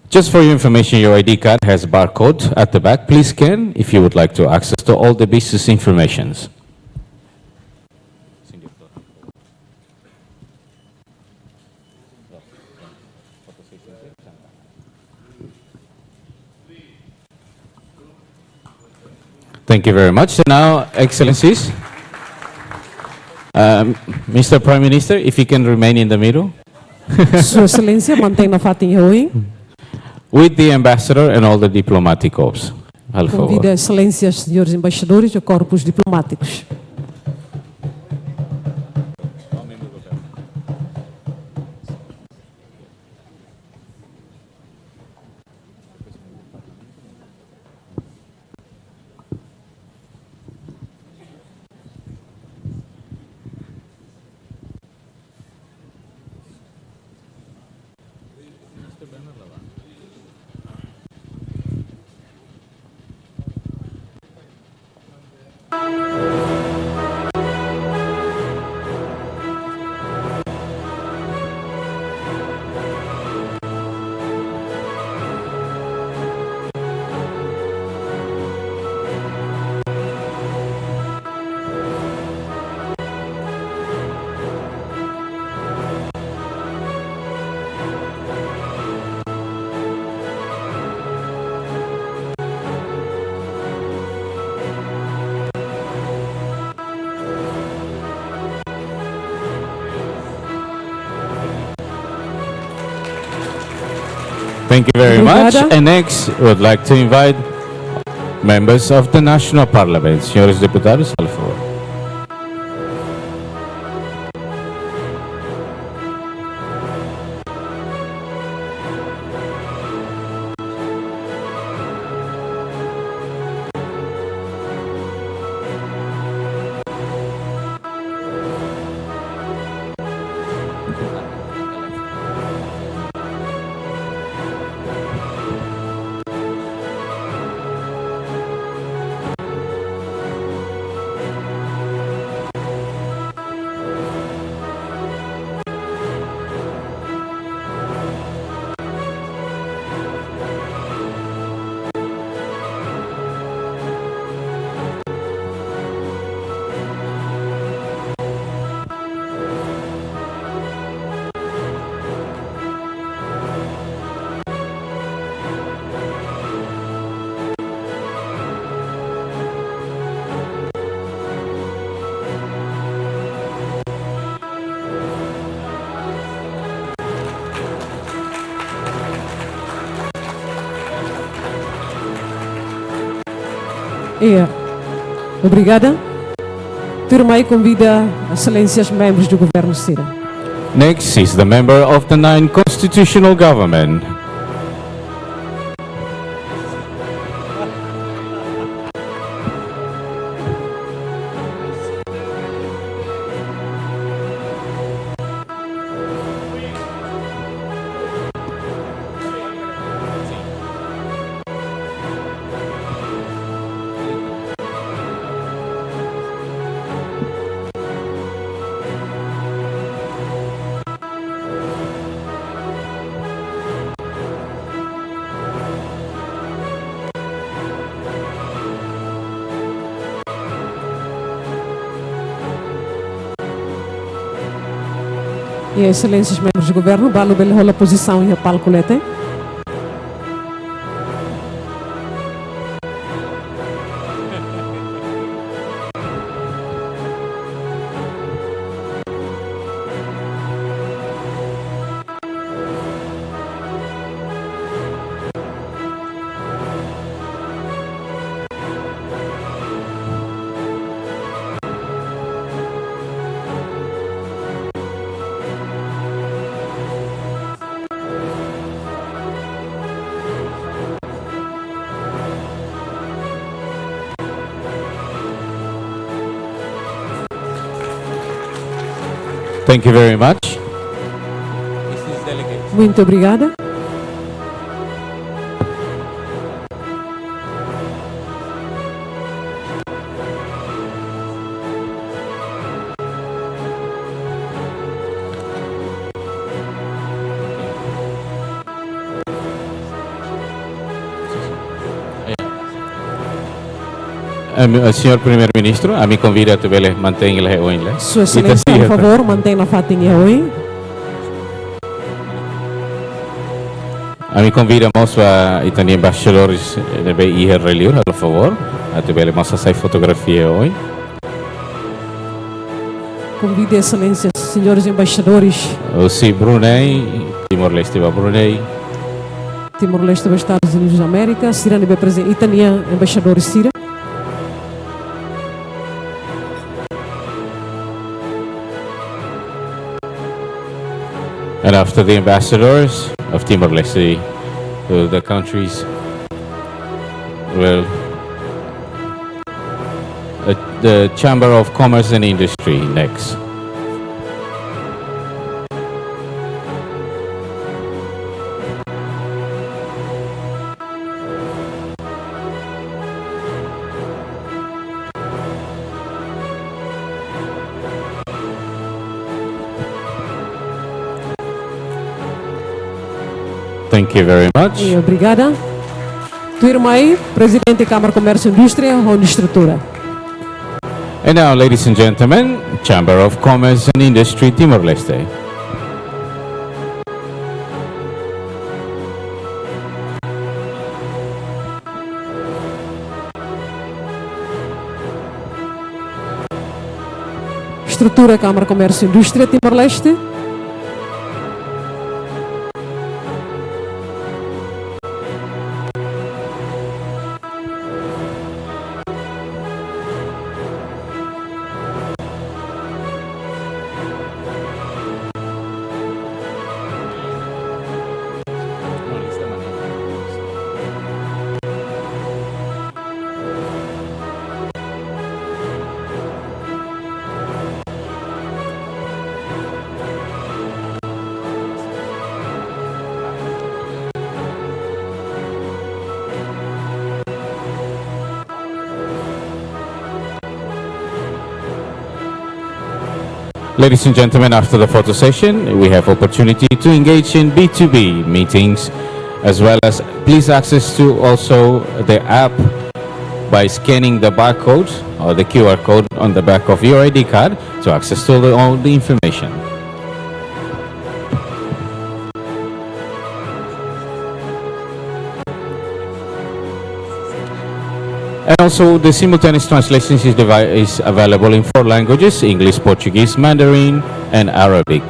[SPEAKER 1] Just for your information, your ID card has a barcode at the back. Please scan if you would like to access to all the business informations. Thank you very much. So now, Excellencies, Mr. Prime Minister, if you can remain in the middle.
[SPEAKER 2] Sua Excelência, mantenha a fatinha aí.
[SPEAKER 1] With the ambassador and all the diplomatic corps.
[SPEAKER 2] Convido a Excelências, senhores embaixadores e corpos diplomáticos.
[SPEAKER 1] Thank you very much.
[SPEAKER 2] Obrigada.
[SPEAKER 1] And next, we would like to invite members of the National Parliament. Senhores deputados, por favor.
[SPEAKER 2] Obrigada. Turma convida excelências membros do governo Cira.
[SPEAKER 1] Next is the member of the 9 Constitutional Government.
[SPEAKER 2] E excelências membros do governo, balu bel rola posição e a palco lete.
[SPEAKER 1] Thank you very much.
[SPEAKER 2] Muito obrigada.
[SPEAKER 1] Senhor Primeiro-Ministro, a me convida a manter a reunião.
[SPEAKER 2] Sua excelência, por favor, mantenha a fatinha hoje.
[SPEAKER 1] A me convida a itani embaixadores de BI reliur, por favor, a tu sair fotografia hoje.
[SPEAKER 2] Convido excelências, senhores embaixadores.
[SPEAKER 1] O si Brunei, Timor-Leste va Brunei.
[SPEAKER 2] Timor-Leste vai estar nos Estados América. Cira nebe presente, itania embaixadores Cira.
[SPEAKER 1] And after the ambassadors of Timor-Leste, the countries will the Chamber of Commerce and Industry next. Thank you very much.
[SPEAKER 2] E obrigada. Tu irmã, presidente da Câmara Comércio e Indústria, onde estrutura.
[SPEAKER 1] And now, ladies and gentlemen, Chamber of Commerce and Industry, Timor-Leste.
[SPEAKER 2] Estrutura Câmara Comércio e Indústria, Timor-Leste.
[SPEAKER 1] Ladies and gentlemen, after the photo session, we have opportunity to engage in B2B meetings, as well as please access to also the app by scanning the barcode or the QR code on the back of your ID card to access to all the information. And also, the simultaneous translation is available in 4 languages: English, Portuguese, Mandarin, and Arabic.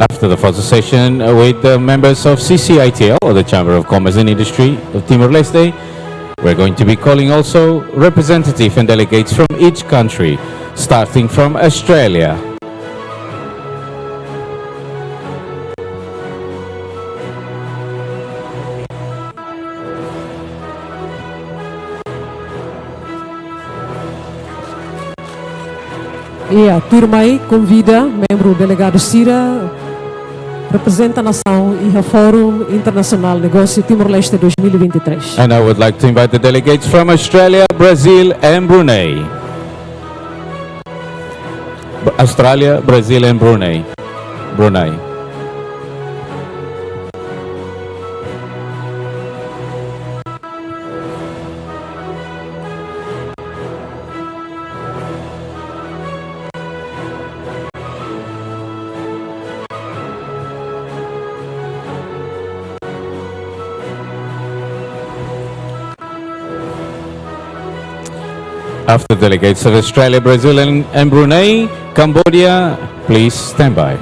[SPEAKER 1] After the photo session with the members of CCITL, or the Chamber of Commerce and Industry of Timor-Leste, we're going to be calling also representatives and delegates from each country, starting from Australia.
[SPEAKER 2] E a turma aí convida membro delegado Cira, representa a nação e o Fórum Internacional Negócio Timor-Leste 2023.
[SPEAKER 1] And I would like to invite the delegates from Australia, Brazil, and Brunei. Australia, Brazil, and Brunei. After delegates of Australia, Brazil, and Brunei, Cambodia, please stand by.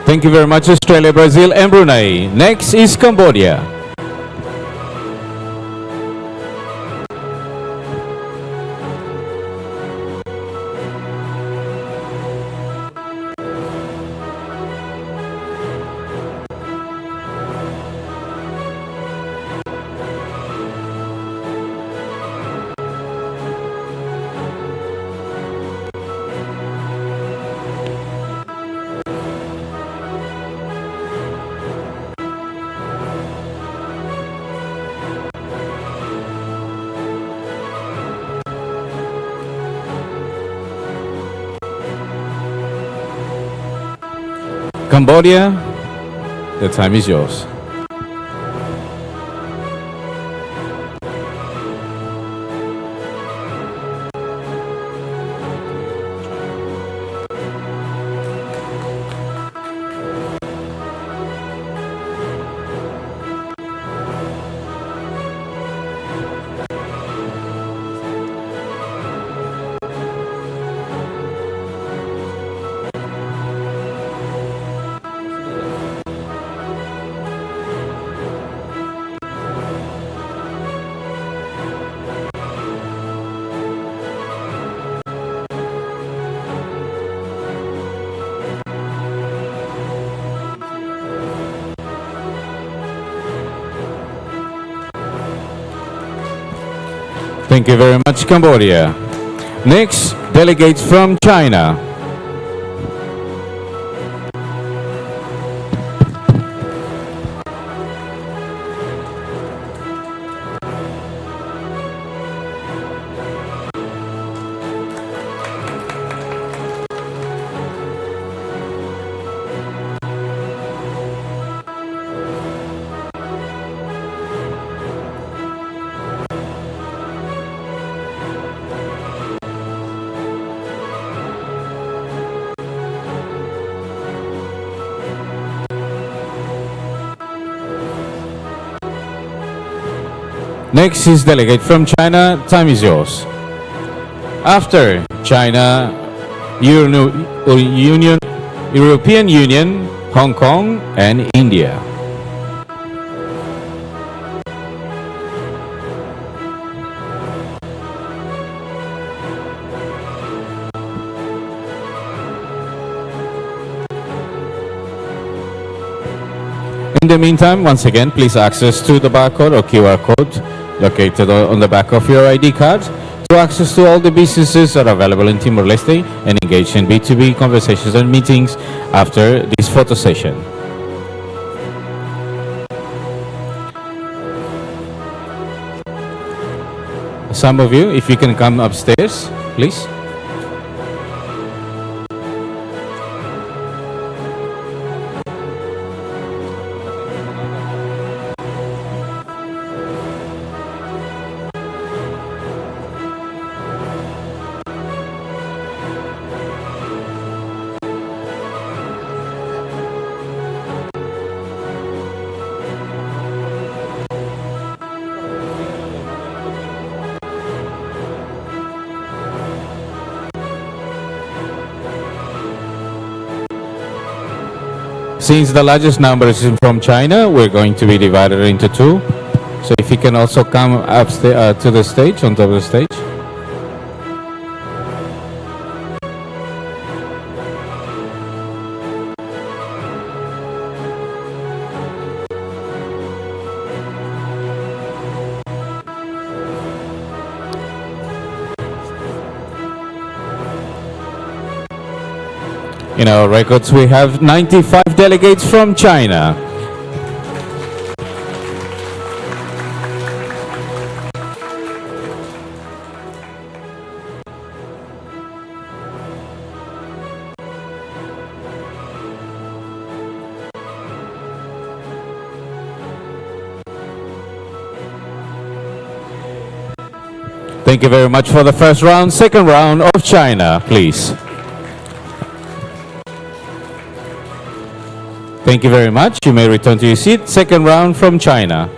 [SPEAKER 1] Thank you very much, Australia, Brazil, and Brunei. Next is Cambodia. Cambodia, the time is yours. Thank you very much, Cambodia. Next, delegates from China. Next is delegate from China. Time is yours. After China, European Union, Hong Kong, and India. In the meantime, once again, please access to the barcode or QR code located on the back of your ID card to access to all the businesses that are available in Timor-Leste and engage in B2B conversations and meetings after this photo session. Some of you, if you can come upstairs, please. Since the largest number is from China, we're going to be divided into two. So if you can also come upstairs to the stage, on top of the stage. In our records, we have 95 delegates from China. Thank you very much for the first round. Second round of China, please. Thank you very much. You may return to your seat. Second round from China.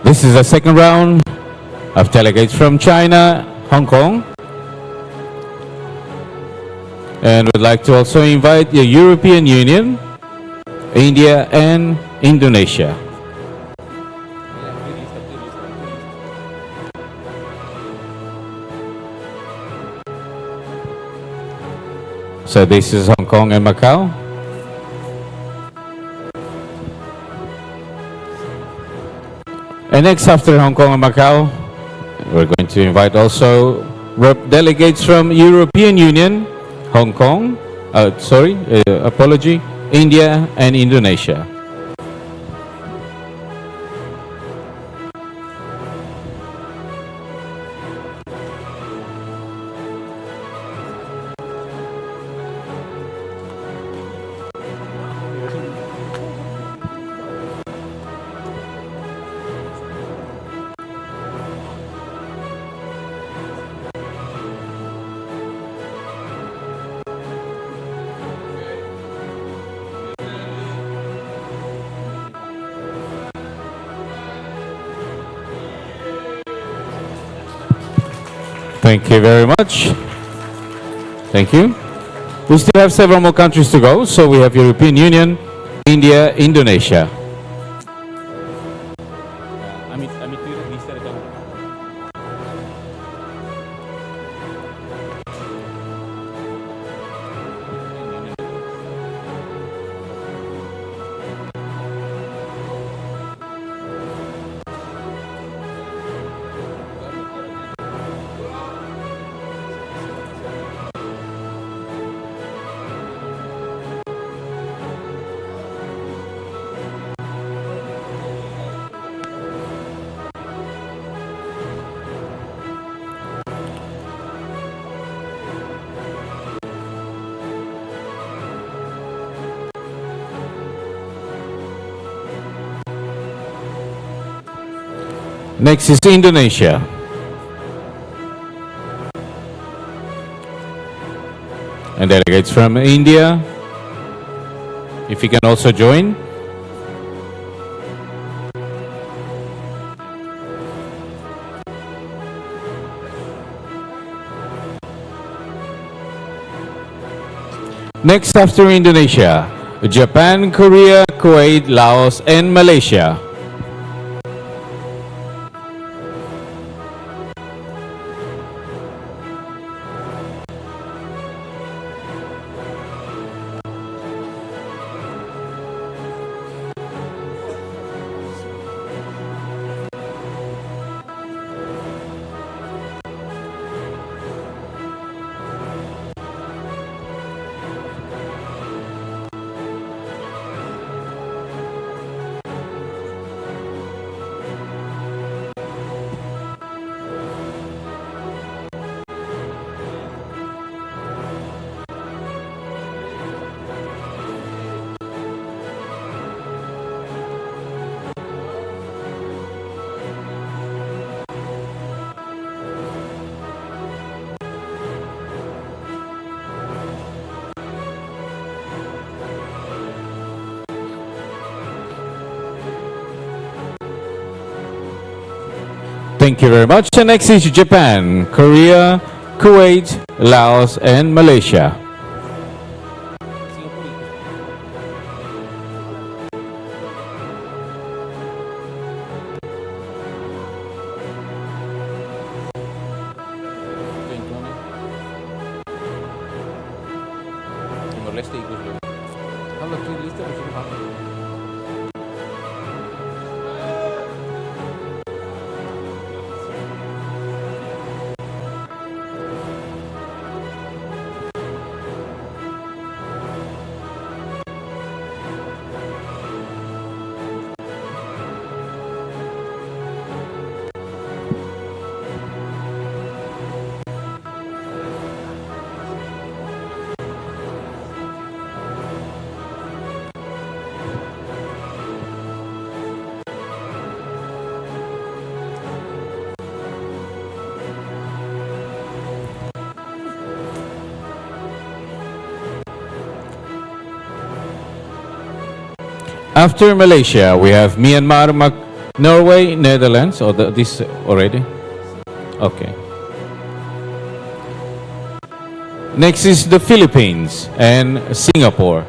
[SPEAKER 1] This is the second round of delegates from China, Hong Kong. And we'd like to also invite the European Union, India, and Indonesia. So this is Hong Kong and Macau. And next, after Hong Kong and Macau, we're going to invite also delegates from European Union, Hong Kong, India and Indonesia. Thank you very much. Thank you. We still have several more countries to go. So we have European Union, India, Indonesia. Next is Indonesia. And delegates from India, if you can also join. Next after Indonesia, Japan, Korea, Kuwait, Laos, and Malaysia. Thank you very much. And next is Japan, Korea, Kuwait, Laos, and Malaysia. Timor-Leste ikut dulu. Kalau Timor-Leste harus dipakai. After Malaysia, we have Myanmar, Norway, Netherlands. Or this already? Okay. Next is the Philippines and Singapore.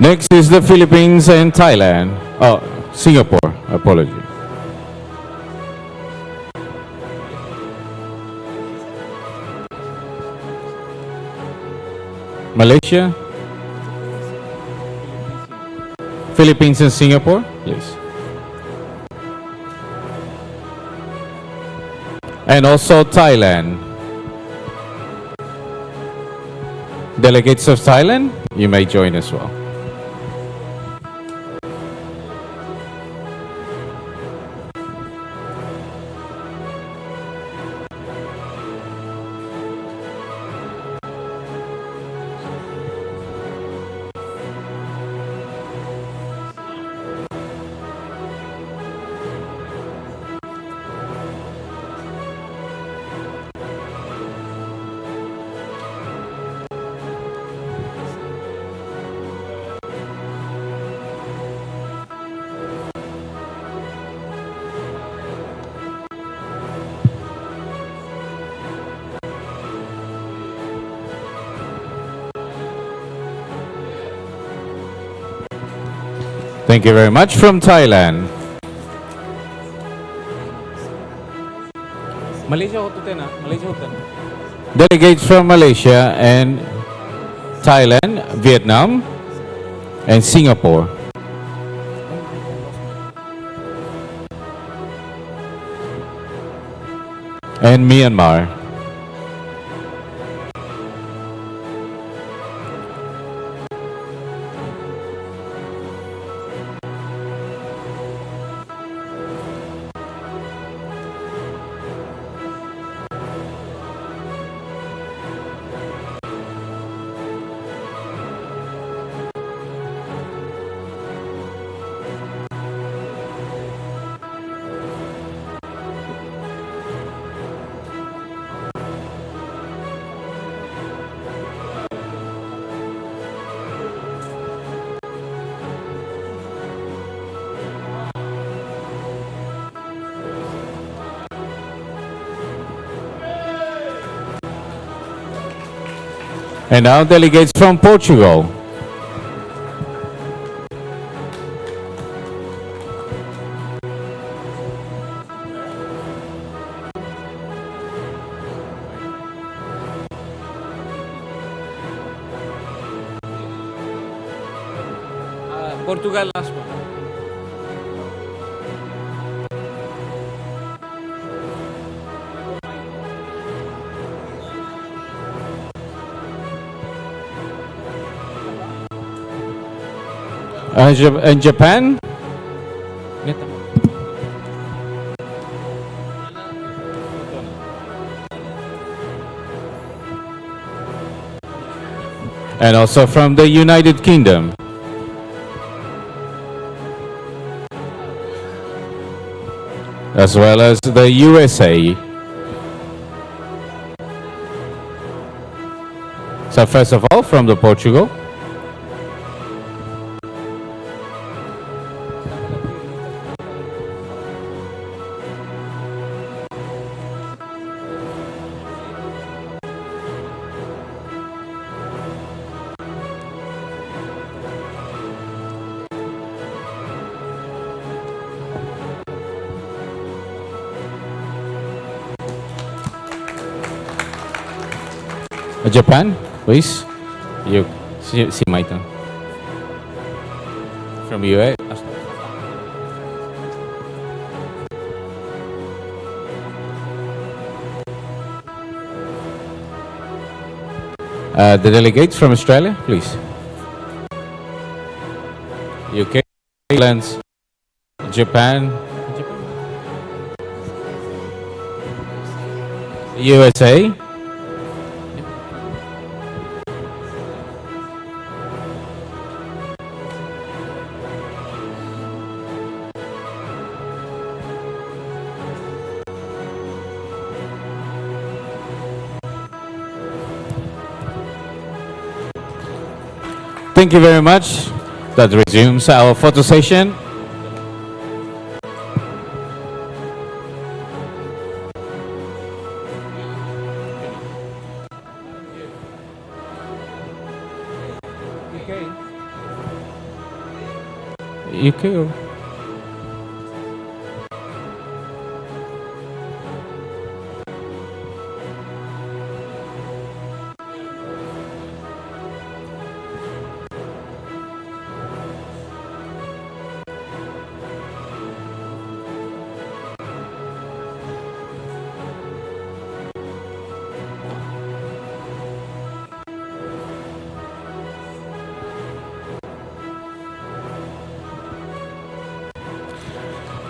[SPEAKER 1] Next is the Philippines and Thailand. Oh, Singapore. Apology. Malaysia. Philippines and Singapore, please. And also Thailand. Delegates of Thailand, you may join as well. Thank you very much. From Thailand. Malaysia hotel na. Malaysia hotel. Delegates from Malaysia and Thailand, Vietnam, and Singapore. And Myanmar. And now delegates from Portugal. Portugal last one. And Japan? And also from the United Kingdom. As well as the USA. So first of all, from the Portugal. Japan, please. You see my turn. From UA. The delegates from Australia, please. UK, Netherlands, Japan, USA. Thank you very much. That resumes our photo session. UK.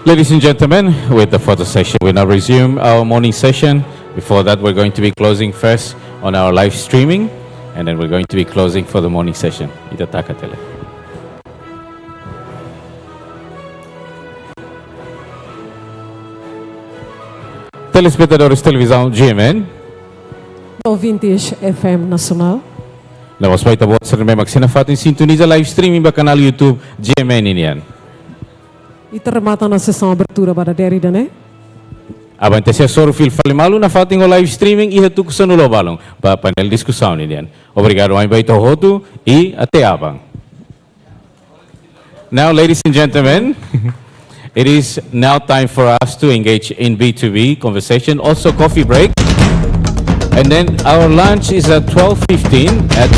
[SPEAKER 1] Ladies and gentlemen, with the photo session, we now resume our morning session. Before that, we're going to be closing first on our live streaming, and then we're going to be closing for the morning session. Itatakatele. Telespectadores de televisão GMN.
[SPEAKER 2] Ouvintes FM Nacional.
[SPEAKER 1] Na was baita buat serme magsinafat in sintoniza live streaming ba canal YouTube GMN inian.
[SPEAKER 2] E termata na sessão abertura para deri dane.
[SPEAKER 1] Abante se sorfil fale malu na fating o live streaming iha tu kusa nulo balong pa panel diskusão inian. Obrigado ai baita hotu e até abang. Now, ladies and gentlemen, It is now time for us to engage in B2B conversation, also coffee break. And then our lunch is at 12:15. At